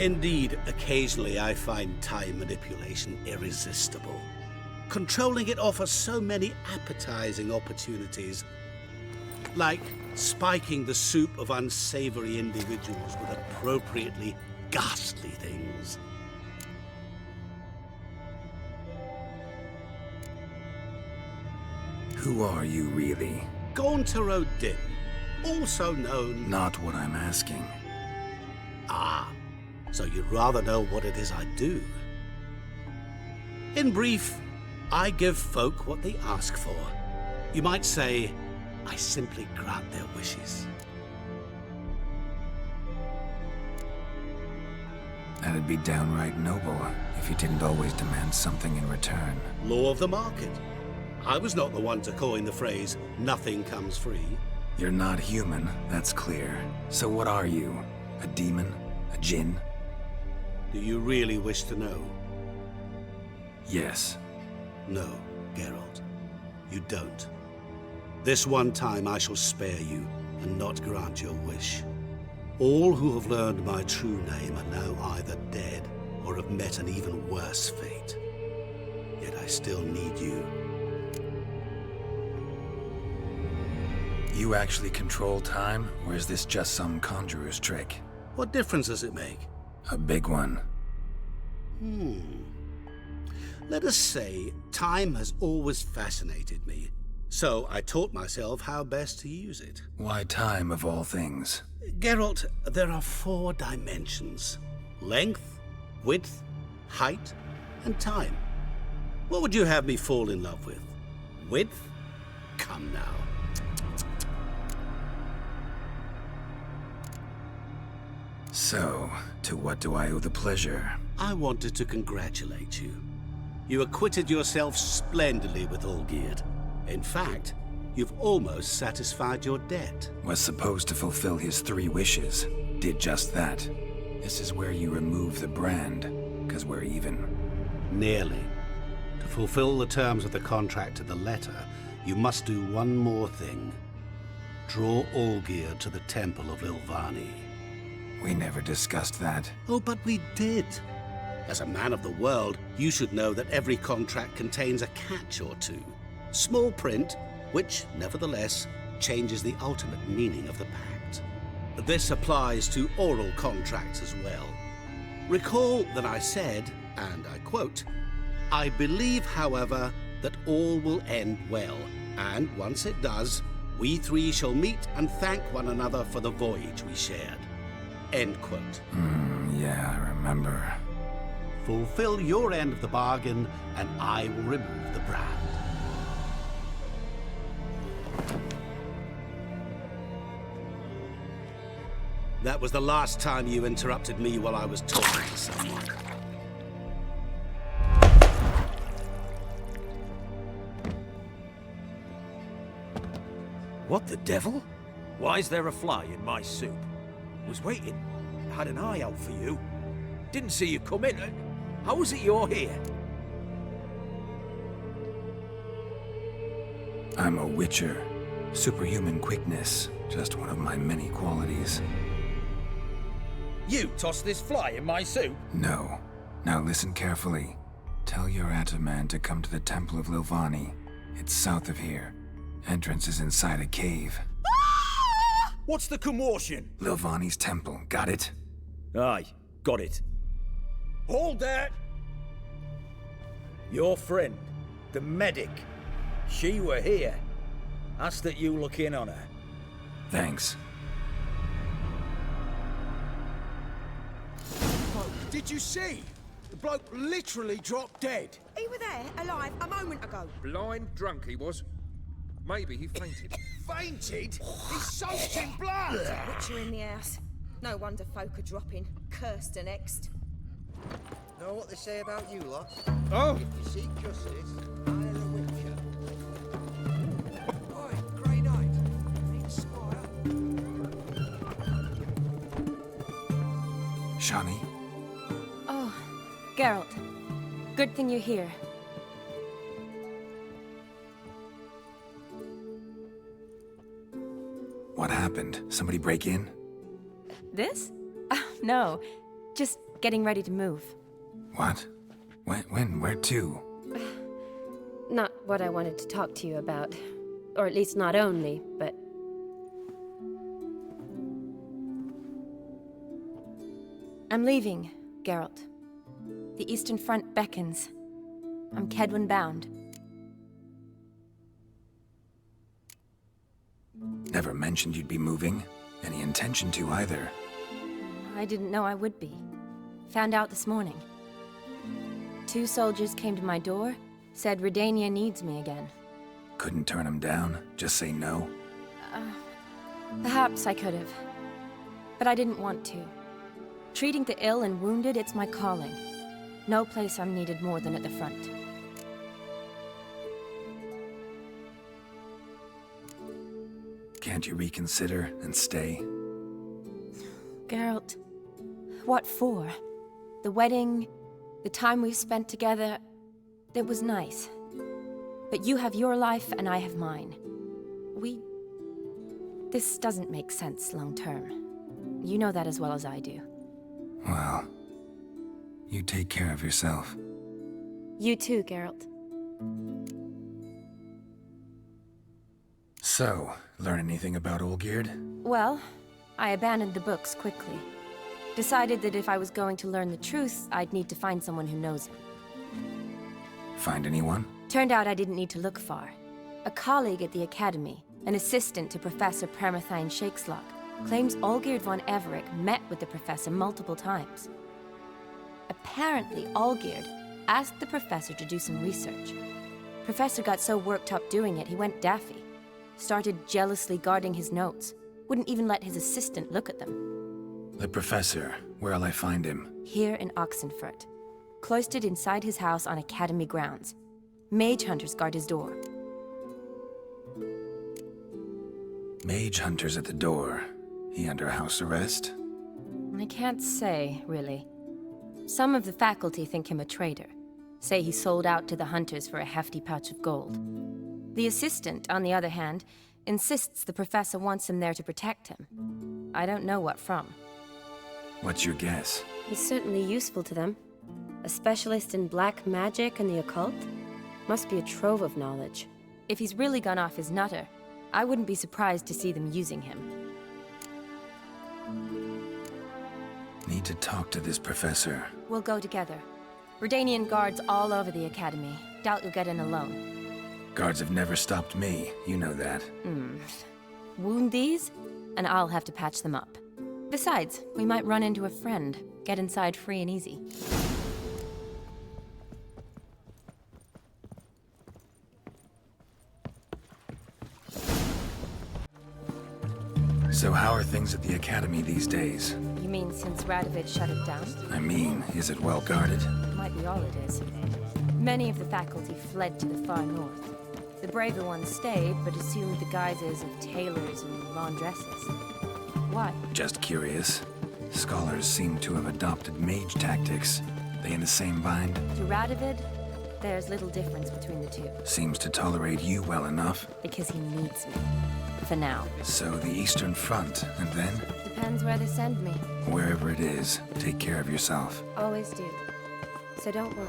Indeed, occasionally I find time manipulation irresistible. Controlling it offers so many appetizing opportunities. Like spiking the soup of unsavory individuals with appropriately ghastly things. Who are you really? Gauntero Din, also known... Not what I'm asking. Ah, so you'd rather know what it is I do. In brief, I give folk what they ask for. You might say, I simply grant their wishes. That'd be downright noble if you didn't always demand something in return. Law of the market. I was not the one to coin the phrase, nothing comes free. You're not human, that's clear. So what are you? A demon? A djinn? Do you really wish to know? Yes. No, Geralt. You don't. This one time I shall spare you and not grant your wish. All who have learned my true name are now either dead or have met an even worse fate. Yet I still need you. You actually control time, or is this just some conjurer's trick? What difference does it make? A big one. Let us say, time has always fascinated me. So I taught myself how best to use it. Why time, of all things? Geralt, there are 4 dimensions. Length, width, height, and time. What would you have me fall in love with? Width? Come now. So, to what do I owe the pleasure? I wanted to congratulate you. You acquitted yourself splendidly with Olgierd. In fact, you've almost satisfied your debt. Was supposed to fulfill his 3 wishes. Did just that. This is where you remove the brand, 'cause we're even. Nearly. To fulfill the terms of the contract to the letter, you must do one more thing. Draw Olgierd to the Temple of Lilvani. We never discussed that. Oh, but we did. As a man of the world, you should know that every contract contains a catch or two. Small print, which, nevertheless, changes the ultimate meaning of the pact. This applies to oral contracts as well. Recall that I said, and I quote, "I believe, however, that all will end well, and once it does, we 3 shall meet and thank one another for the voyage we shared." End quote. Yeah, I remember. Fulfill your end of the bargain, and I will remove the brand. That was the last time you interrupted me while I was talking to someone. What the devil? Why is there a fly in my soup? Was waiting. Had an eye out for you. Didn't see you come in. How is it you're here? I'm a witcher. Superhuman quickness. Just one of my many qualities. You tossed this fly in my soup? No. Now listen carefully. Tell your Ataman to come to the Temple of Lilvani. It's south of here. Entrance is inside a cave. What's the commotion? Lilvani's temple, got it? Aye, got it. Hold that! Your friend, the medic, she were here. Ask that you look in on her. Thanks. Did you see? The bloke literally dropped dead. He were there, alive, a moment ago. Blind drunk he was. Maybe he fainted. Fainted? He's soaked in blood! Witcher in the house. No wonder folk are dropping. Cursed and next. Know what they say about you lot? Oh! If you seek justice, hire a witcher. Oi, Grey Knight. Need Squire. Shani? Oh, Geralt. Good thing you're here. What happened? Somebody break in? This? No. Just getting ready to move. What? When? Where to? Not what I wanted to talk to you about. Or at least not only, but... I'm leaving, Geralt. The Eastern Front beckons. I'm Kedwin bound. Never mentioned you'd be moving. Any intention to either. I didn't know I would be. Found out this morning. 2 soldiers came to my door, said Redania needs me again. Couldn't turn him down? Just say no? Perhaps I could have. But I didn't want to. Treating the ill and wounded, it's my calling. No place I'm needed more than at the front. Can't you reconsider and stay? Geralt, what for? The wedding, the time we've spent together, it was nice. But you have your life and I have mine. This doesn't make sense long term. You know that as well as I do. Well, you take care of yourself. You too, Geralt. So, learn anything about Olgierd? Well, I abandoned the books quickly. Decided that if I was going to learn the truth, I'd need to find someone who knows him. Find anyone? Turned out I didn't need to look far. A colleague at the Academy, an assistant to Professor Permathine Shakeslock, claims Olgierd von Everec met with the professor multiple times. Apparently, Olgierd asked the professor to do some research. Professor got so worked up doing it, he went daffy. Started jealously guarding his notes. Wouldn't even let his assistant look at them. The professor, where'll I find him? Here in Oxenfurt. Cloistered inside his house on Academy grounds. Mage hunters guard his door. Mage hunters at the door. He under house arrest? I can't say, really. Some of the faculty think him a traitor. Say he sold out to the hunters for a hefty pouch of gold. The assistant, on the other hand, insists the professor wants him there to protect him. I don't know what from. What's your guess? He's certainly useful to them. A specialist in black magic and the occult? Must be a trove of knowledge. If he's really gone off his nutter, I wouldn't be surprised to see them using him. Need to talk to this professor. We'll go together. Redanian guards all over the Academy. Doubt you'll get in alone. Guards have never stopped me, you know that. Wound these, and I'll have to patch them up. Besides, we might run into a friend. Get inside free and easy. So how are things at the Academy these days? You mean since Radovid shut it down? I mean, is it well guarded? Might be all it is. Many of the faculty fled to the far north. The braver ones stayed, but assumed the guises of tailors and laundresses. Why? Just curious. Scholars seem to have adopted mage tactics. They in the same bind? To Radovid, there's little difference between the two. Seems to tolerate you well enough. Because he needs me. For now. So the Eastern Front, and then? Depends where they send me. Wherever it is, take care of yourself. Always do. So don't worry.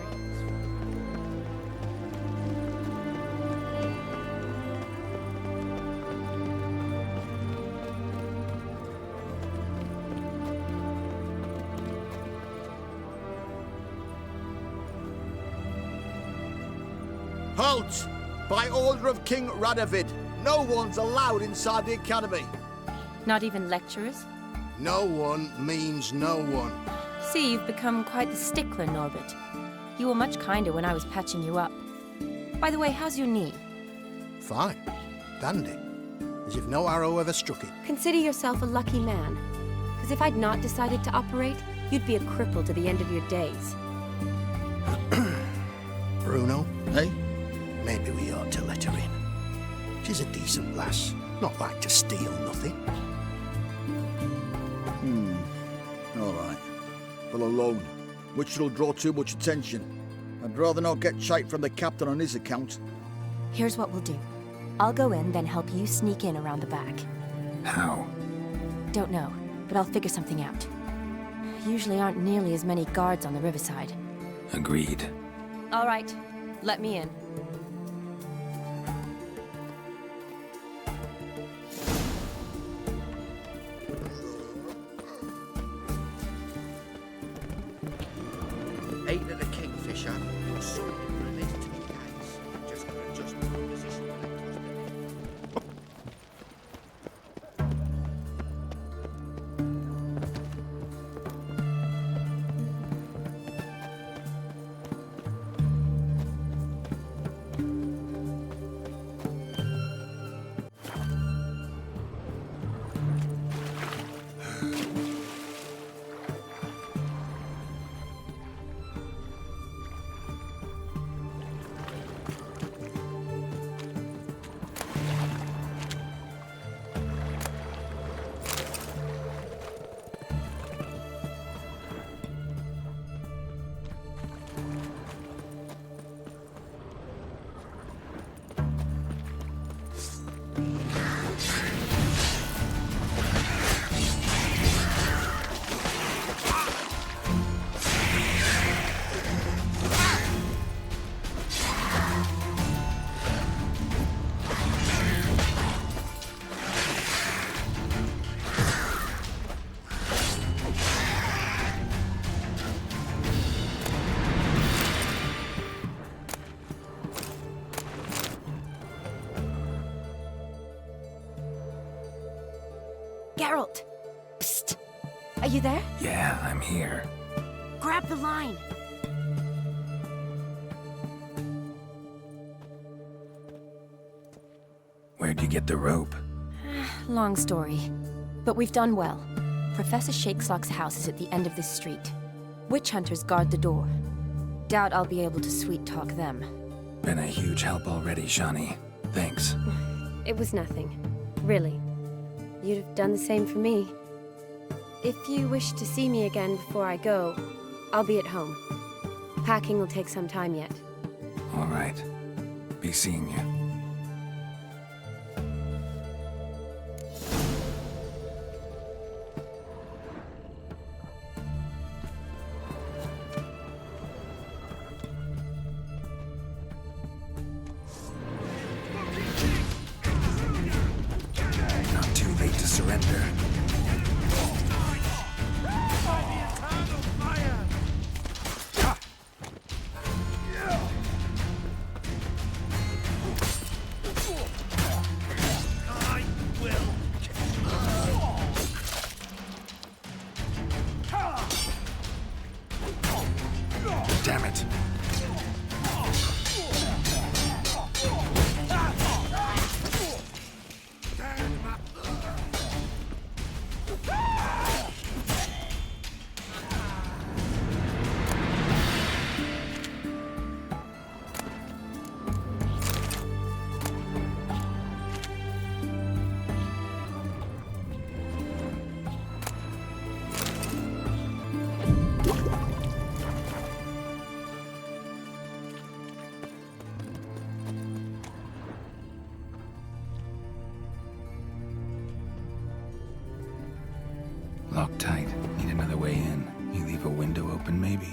Halt! By order of King Radovid, no one's allowed inside the Academy. Not even lecturers? No one means no one. See, you've become quite the stickler, Norbert. You were much kinder when I was patching you up. By the way, how's your knee? Fine. Dandy. As if no arrow ever struck it. Consider yourself a lucky man. Because if I'd not decided to operate, you'd be a cripple to the end of your days. Bruno, eh? Maybe we ought to let her in. She's a decent lass. Not like to steal nothing. All right. Well, alone. Which will draw too much attention. I'd rather not get shite from the captain on his account. Here's what we'll do. I'll go in, then help you sneak in around the back. How? Don't know, but I'll figure something out. Usually aren't nearly as many guards on the riverside. Agreed. All right, let me in. Ain't it a kingfisher? You're sorted for at least 2 days. Just gotta adjust my position. Geralt! Psst! Are you there? Yeah, I'm here. Grab the line! Where'd you get the rope? Long story. But we've done well. Professor Shakeslock's house is at the end of this street. Witch hunters guard the door. Doubt I'll be able to sweet-talk them. Been a huge help already, Shani. Thanks. It was nothing. Really. You'd have done the same for me. If you wish to see me again before I go, I'll be at home. Packing will take some time yet. All right. Be seeing you. Not too late to surrender. Damn it. Locked tight. Need another way in. You leave a window open, maybe?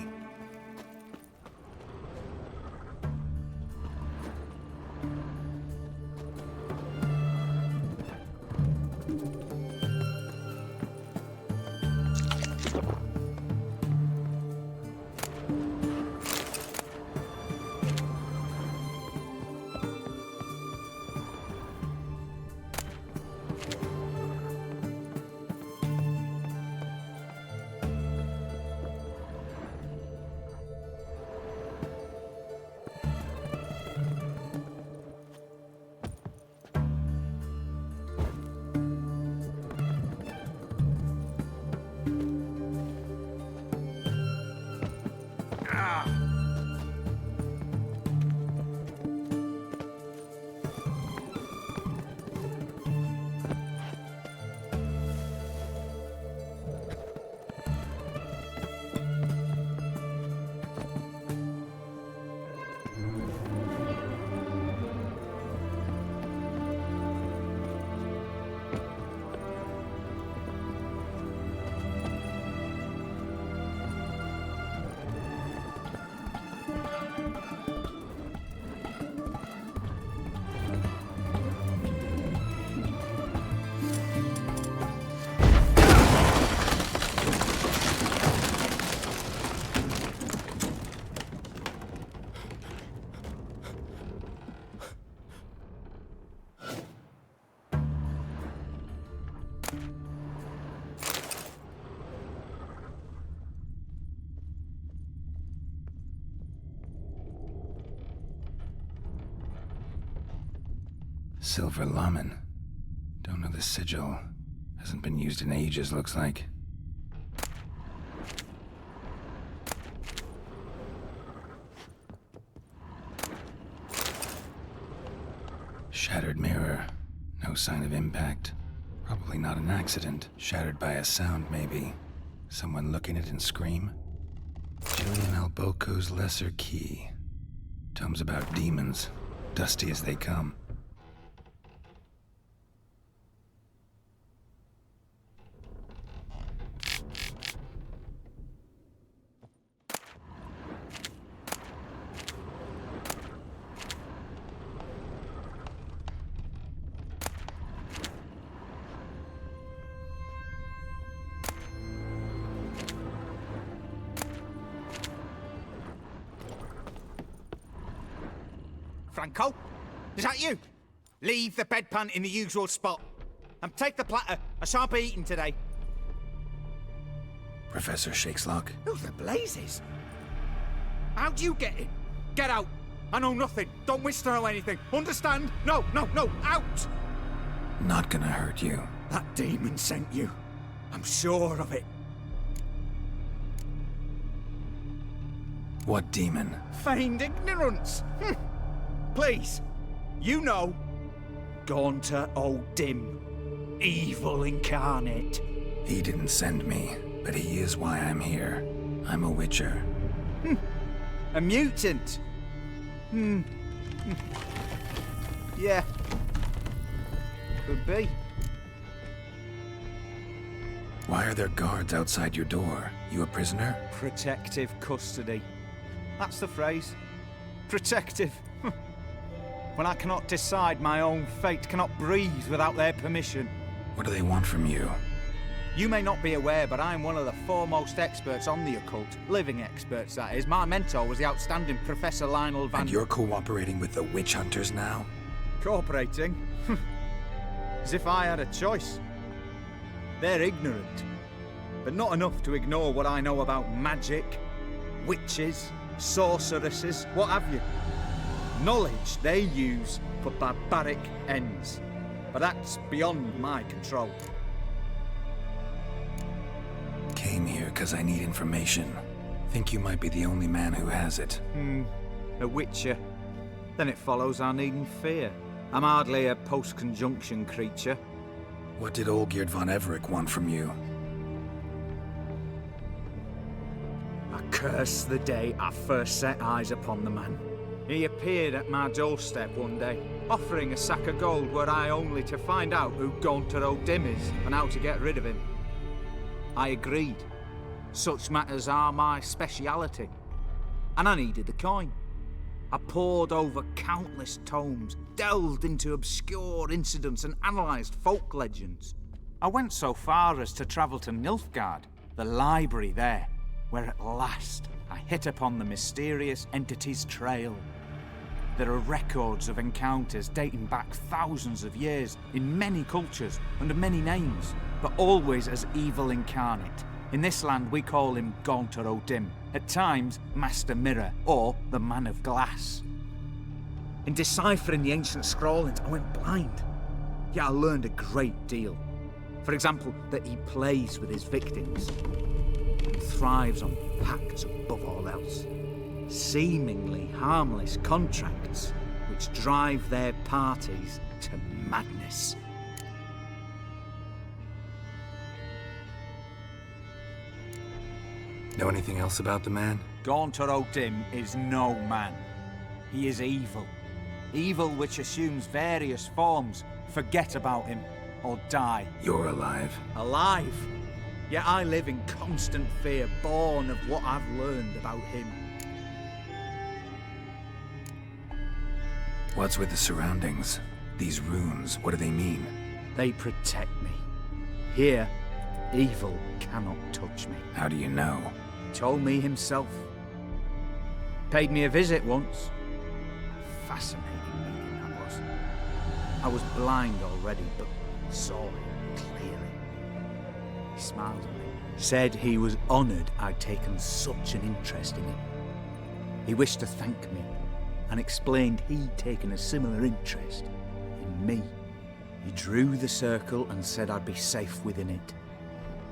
Silver Laman. Don't know the sigil. Hasn't been used in ages, looks like. Shattered mirror. No sign of impact. Probably not an accident. Shattered by a sound, maybe. Someone look in it and scream. Julian Alboco's Lesser Key. Tomes about demons. Dusty as they come. Franco? Is that you? Leave the bedpan in the usual spot. And take the platter. I shan't be eating today. Professor Shakeslock? Who the blazes? How do you get in? Get out. I know nothing. Don't wish to know anything. Understand? No, out! Not gonna hurt you. That demon sent you. I'm sure of it. What demon? Feigned ignorance. Please, you know. Gaunter O'Dim. Evil incarnate. He didn't send me, but he is why I'm here. I'm a witcher. A mutant. Yeah. Could be. Why are there guards outside your door? You a prisoner? Protective custody. That's the phrase. Protective. When I cannot decide my own fate, cannot breathe without their permission. What do they want from you? You may not be aware, but I'm one of the foremost experts on the occult. Living experts, that is. My mentor was the outstanding Professor Lionel Van... And you're cooperating with the witch hunters now? Cooperating? As if I had a choice. They're ignorant, but not enough to ignore what I know about magic, witches, sorceresses, what have you. Knowledge they use for barbaric ends, but that's beyond my control. Came here because I need information. Think you might be the only man who has it. A witcher. Then it follows I needn't fear. I'm hardly a post-conjunction creature. What did Olgierd von Everec want from you? I curse the day I first set eyes upon the man. He appeared at my doorstep one day, offering a sack of gold were I only to find out who Gaunter O'Dim is and how to get rid of him. I agreed. Such matters are my speciality. And I needed the coin. I pored over countless tomes, delved into obscure incidents and analysed folk legends. I went so far as to travel to Nilfgaard, the library there, where at last I hit upon the mysterious entity's trail. There are records of encounters dating back thousands of years in many cultures under many names, but always as evil incarnate. In this land we call him Gaunter O'Dim, at times Master Mirror or the Man of Glass. In deciphering the ancient scrawlings I went blind, yet I learned a great deal. For example, that he plays with his victims and thrives on pacts above all else. Seemingly harmless contracts which drive their parties to madness. Know anything else about the man? Gaunter O'Dim is no man. He is evil. Evil which assumes various forms. Forget about him, or die. You're alive. Alive? Yet I live in constant fear, born of what I've learned about him. What's with the surroundings? These runes, what do they mean? They protect me. Here, evil cannot touch me. How do you know? He told me himself. Paid me a visit once. Fascinating meeting that was. I was blind already, but saw him clearly. He smiled at me. Said he was honoured I'd taken such an interest in him. He wished to thank me, and explained he'd taken a similar interest in me. He drew the circle and said I'd be safe within it.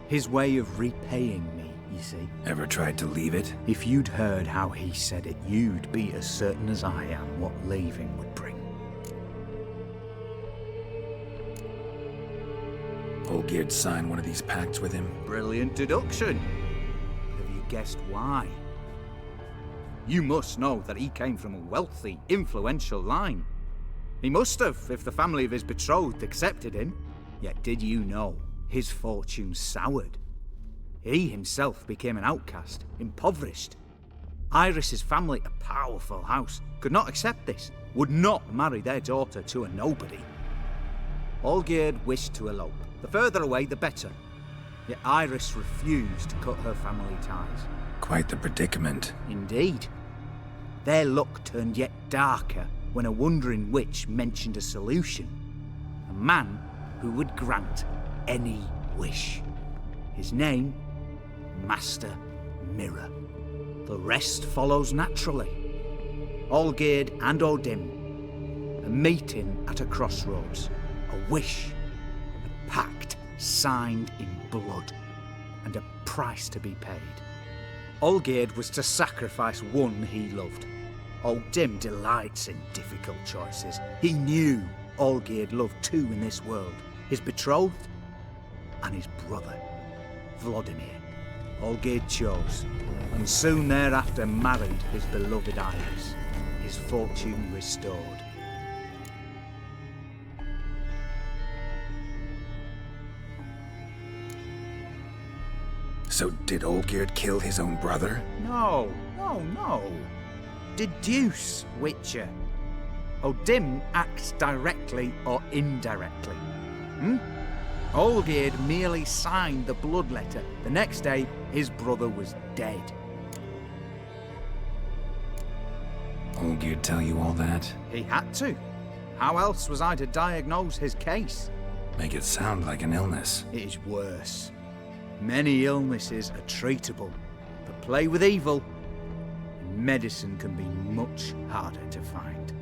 His way of repaying me, you see. Ever tried to leave it? If you'd heard how he said it, you'd be as certain as I am what leaving would bring. Olgierd signed one of these pacts with him? Brilliant deduction. Have you guessed why? You must know that he came from a wealthy, influential line. He must have, if the family of his betrothed accepted him. Yet did you know his fortune soured? He himself became an outcast, impoverished. Iris's family, a powerful house, could not accept this, would not marry their daughter to a nobody. Olgierd wished to elope. The further away, the better. Yet Iris refused to cut her family ties. Quite the predicament. Indeed. Their luck turned yet darker when a wandering witch mentioned a solution. A man who would grant any wish. His name, Master Mirror. The rest follows naturally. Olgierd and Odim, a meeting at a crossroads, a wish, a pact signed in blood, and a price to be paid. Olgierd was to sacrifice one he loved. Odim delights in difficult choices. He knew Olgierd loved two in this world, his betrothed and his brother, Vladimir. Olgierd chose, and soon thereafter married his beloved Iris, his fortune restored. So did Olgierd kill his own brother? No. Deduce, Witcher. Odim acts directly or indirectly. Olgierd merely signed the blood letter. The next day, his brother was dead. Olgierd tell you all that? He had to. How else was I to diagnose his case? Make it sound like an illness. It is worse. Many illnesses are treatable, but play with evil, medicine can be much harder to find.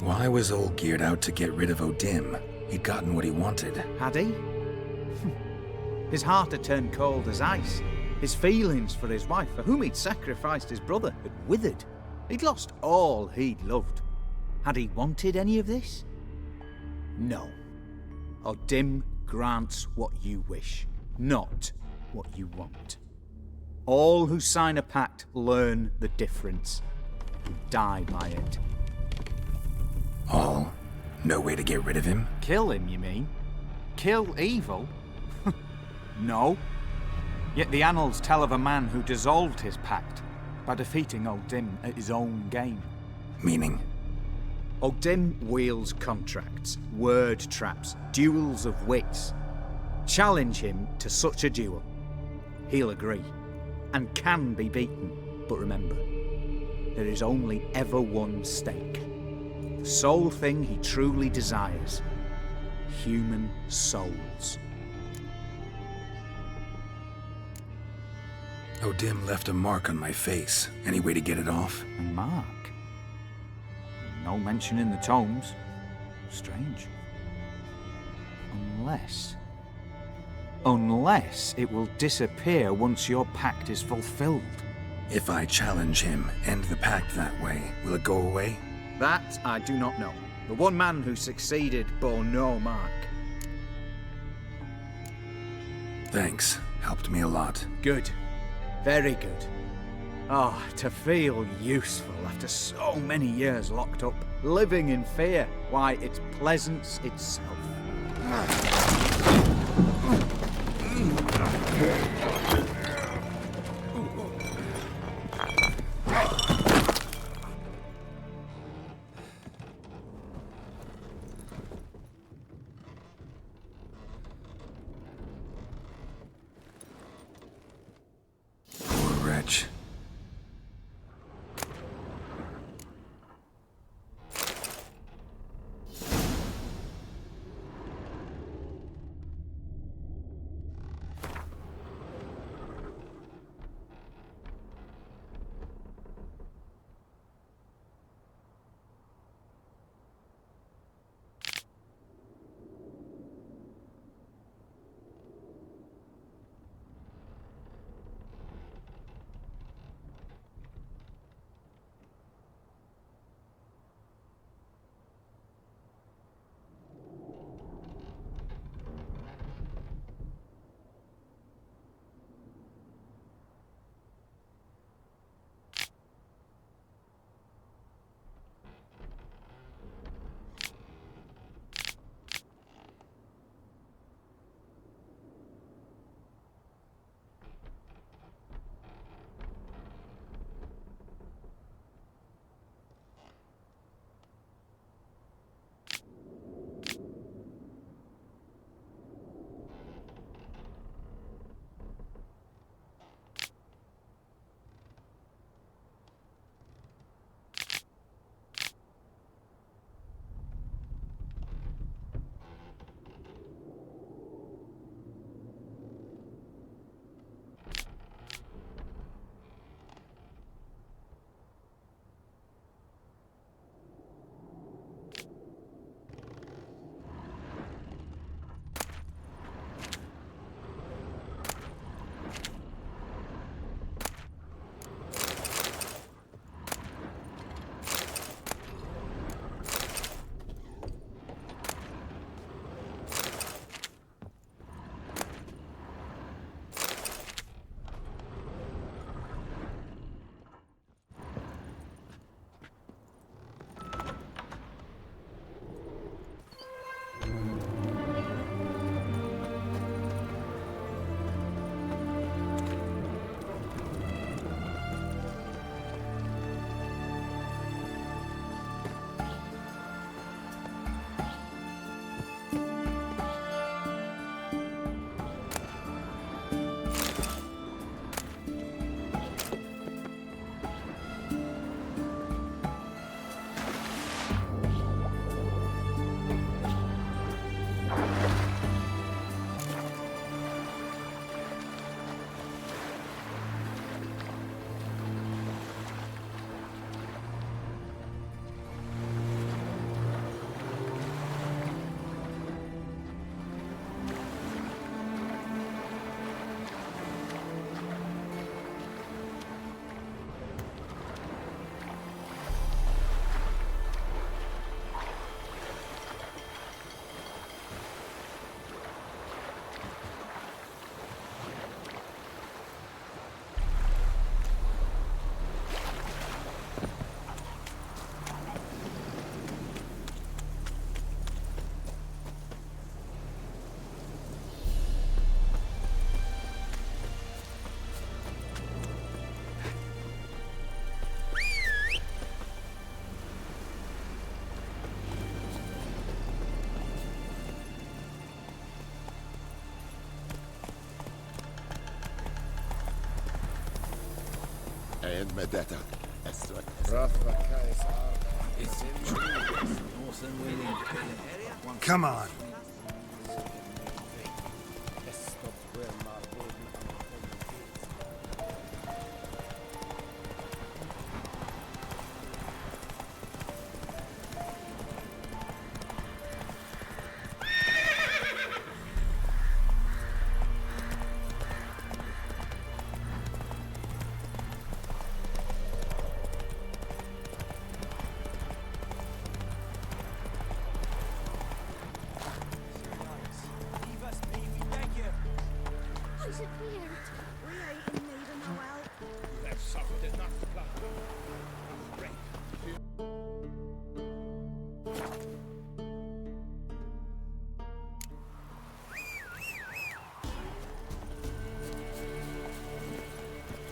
Why was Olgierd out to get rid of Odim? He'd gotten what he wanted. Had he? His heart had turned cold as ice. His feelings for his wife, for whom he'd sacrificed his brother, had withered. He'd lost all he'd loved. Had he wanted any of this? No. Odim grants what you wish, not what you want. All who sign a pact learn the difference, who die by it. All? No way to get rid of him? Kill him, you mean? Kill evil? No. Yet the annals tell of a man who dissolved his pact by defeating Odim at his own game. Meaning? Odim wields contracts, word traps, duels of wits. Challenge him to such a duel. He'll agree, and can be beaten. But remember, there is only ever one stake. The sole thing he truly desires. Human souls. Odim left a mark on my face. Any way to get it off? A mark? No mention in the tomes. Strange. Unless it will disappear once your pact is fulfilled. If I challenge him, end the pact that way, will it go away? That I do not know. The one man who succeeded bore no mark. Thanks. Helped me a lot. Good. Very good. Oh, to feel useful after so many years locked up, living in fear. Why, it's pleasance itself. Poor wretch. and Medetta. Come on.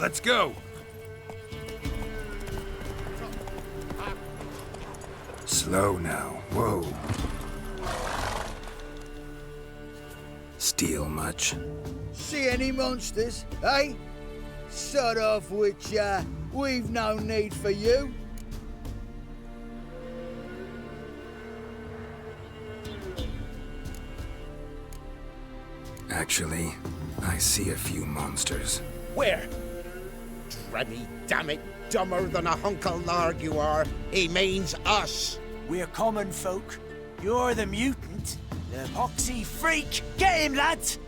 Let's go! Slow now. Whoa. Steal much? See any monsters, eh? Sort of which, we've no need for you. Actually, I see a few monsters. Where? Dremmy, damn it, dumber than a hunk of lard you are. He means us. We're common folk. You're the mutant, the epoxy freak. Get him, lads!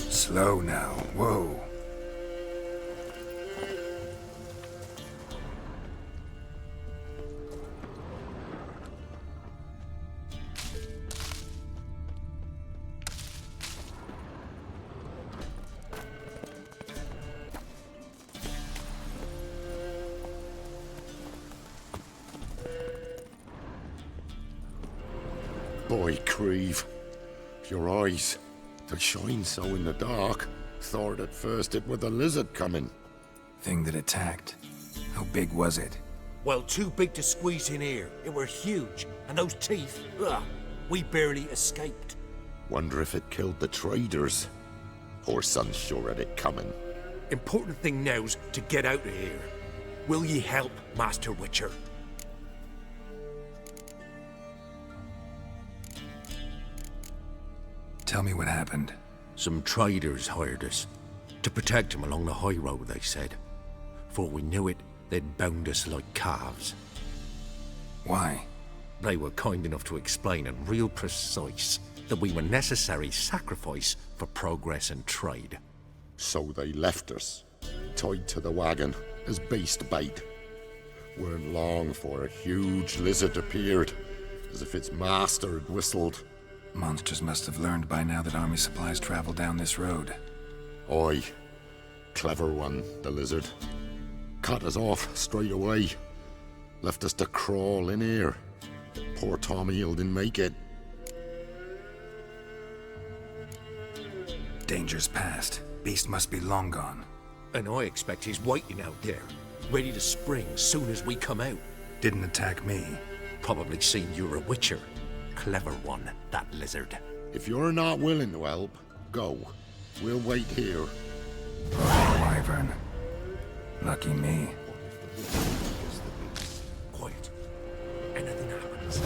Slow now. Whoa. Boy, Creve. Your eyes. They shine so in the dark. Thought at first it were the lizard coming. Thing that attacked. How big was it? Well, too big to squeeze in here. It were huge. And those teeth, ugh, we barely escaped. Wonder if it killed the traders. Poor son's sure at it coming. Important thing now's to get out of here. Will ye help, Master Witcher? Tell me what happened. Some traders hired us. To protect them along the high road, they said. Before we knew it, they'd bound us like calves. Why? They were kind enough to explain and real precise that we were necessary sacrifice for progress and trade. So they left us, tied to the wagon, as beast bait. Weren't long for a huge lizard appeared, as if its master had whistled. Monsters must have learned by now that army supplies travel down this road. Oi. Clever one, the lizard. Cut us off straight away. Left us to crawl in here. Poor Tom Eel didn't make it. Danger's past. Beast must be long gone. And I expect he's waiting out there, ready to spring soon as we come out. Didn't attack me. Probably seen you're a witcher. Clever one, that lizard. If you're not willing to help, go. We'll wait here. Wyvern. Lucky me. Quiet. Anything happens.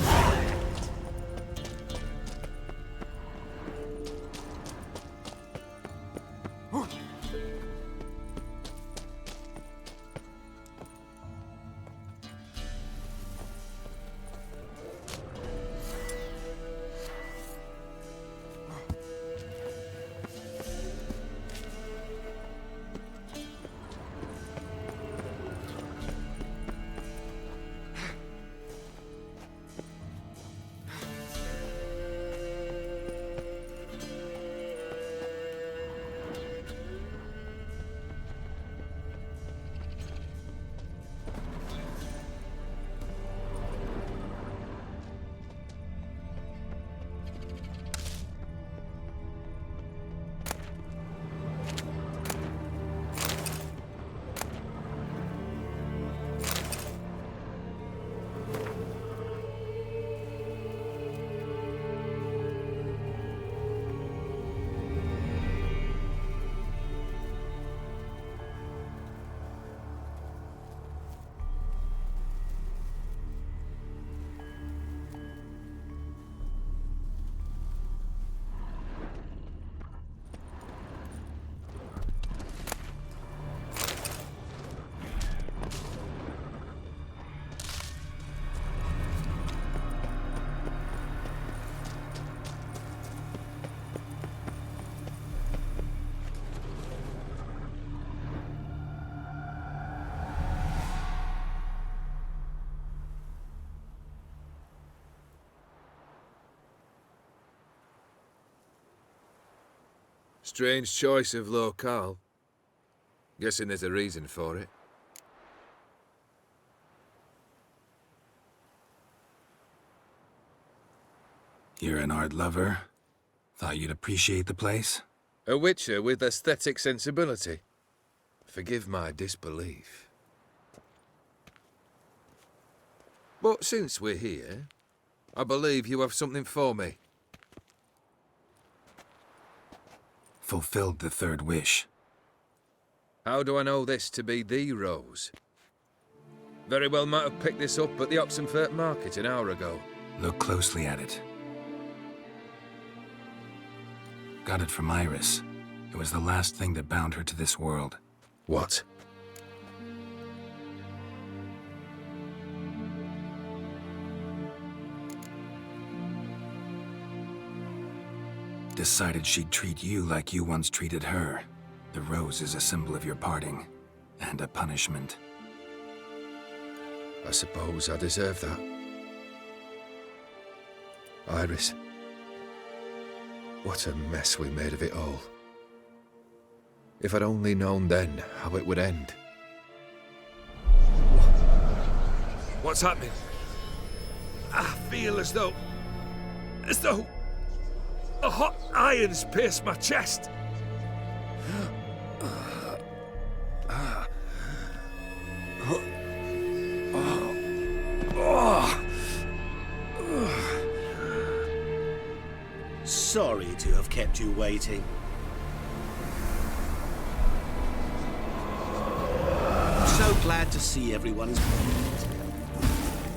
Strange choice of locale. Guessing there's a reason for it. You're an art lover. Thought you'd appreciate the place? A witcher with aesthetic sensibility. Forgive my disbelief. But since we're here, I believe you have something for me. Fulfilled the third wish. How do I know this to be the rose? Very well might have picked this up at the Oxenfurt market an hour ago. Look closely at it. Got it from Iris. It was the last thing that bound her to this world. What? Decided she'd treat you like you once treated her. The rose is a symbol of your parting, and a punishment. I suppose I deserve that. Iris. What a mess we made of it all. If I'd only known then how it would end. What's happening? I feel as though a hot iron's pierced my chest. Sorry to have kept you waiting. So glad to see everyone's pleased.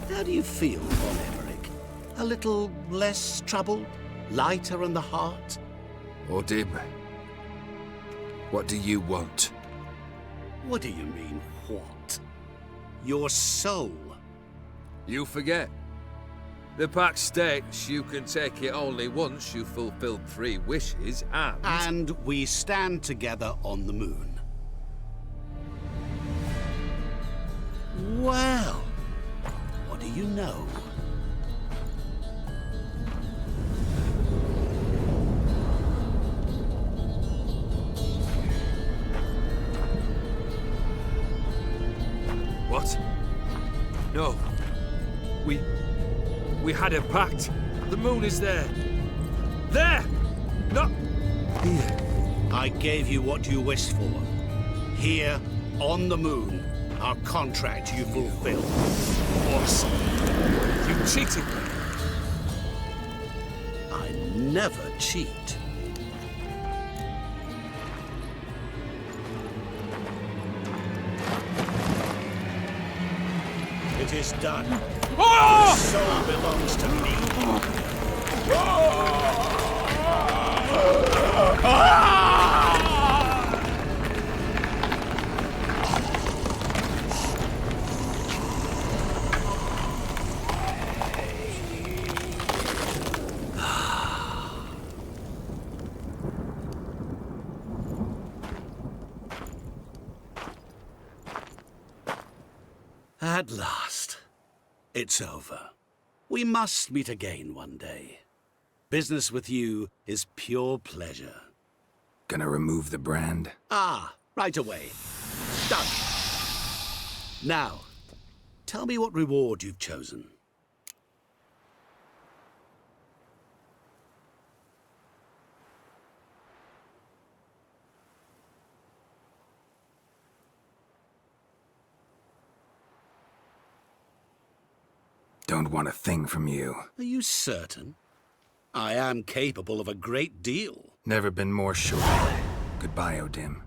How do you feel, Von Emmerich? A little less troubled? Lighter in the heart? Or dim? What do you want? What do you mean, what? Your soul. You forget. The pact states you can take it only once you've fulfilled 3 wishes, and... And we stand together on the moon. Well, what do you know? What? No. We had a pact. The moon is there. There! Not here. I gave you what you wished for. Here, on the moon, our contract you fulfilled. Awesome. You cheated me. I never cheat. It is done. Oh! The soul belongs to me. At last. It's over. We must meet again one day. Business with you is pure pleasure. Gonna remove the brand? Ah, right away. Done. Now, tell me what reward you've chosen. Don't want a thing from you. Are you certain? I am capable of a great deal. Never been more sure. Goodbye, Odim.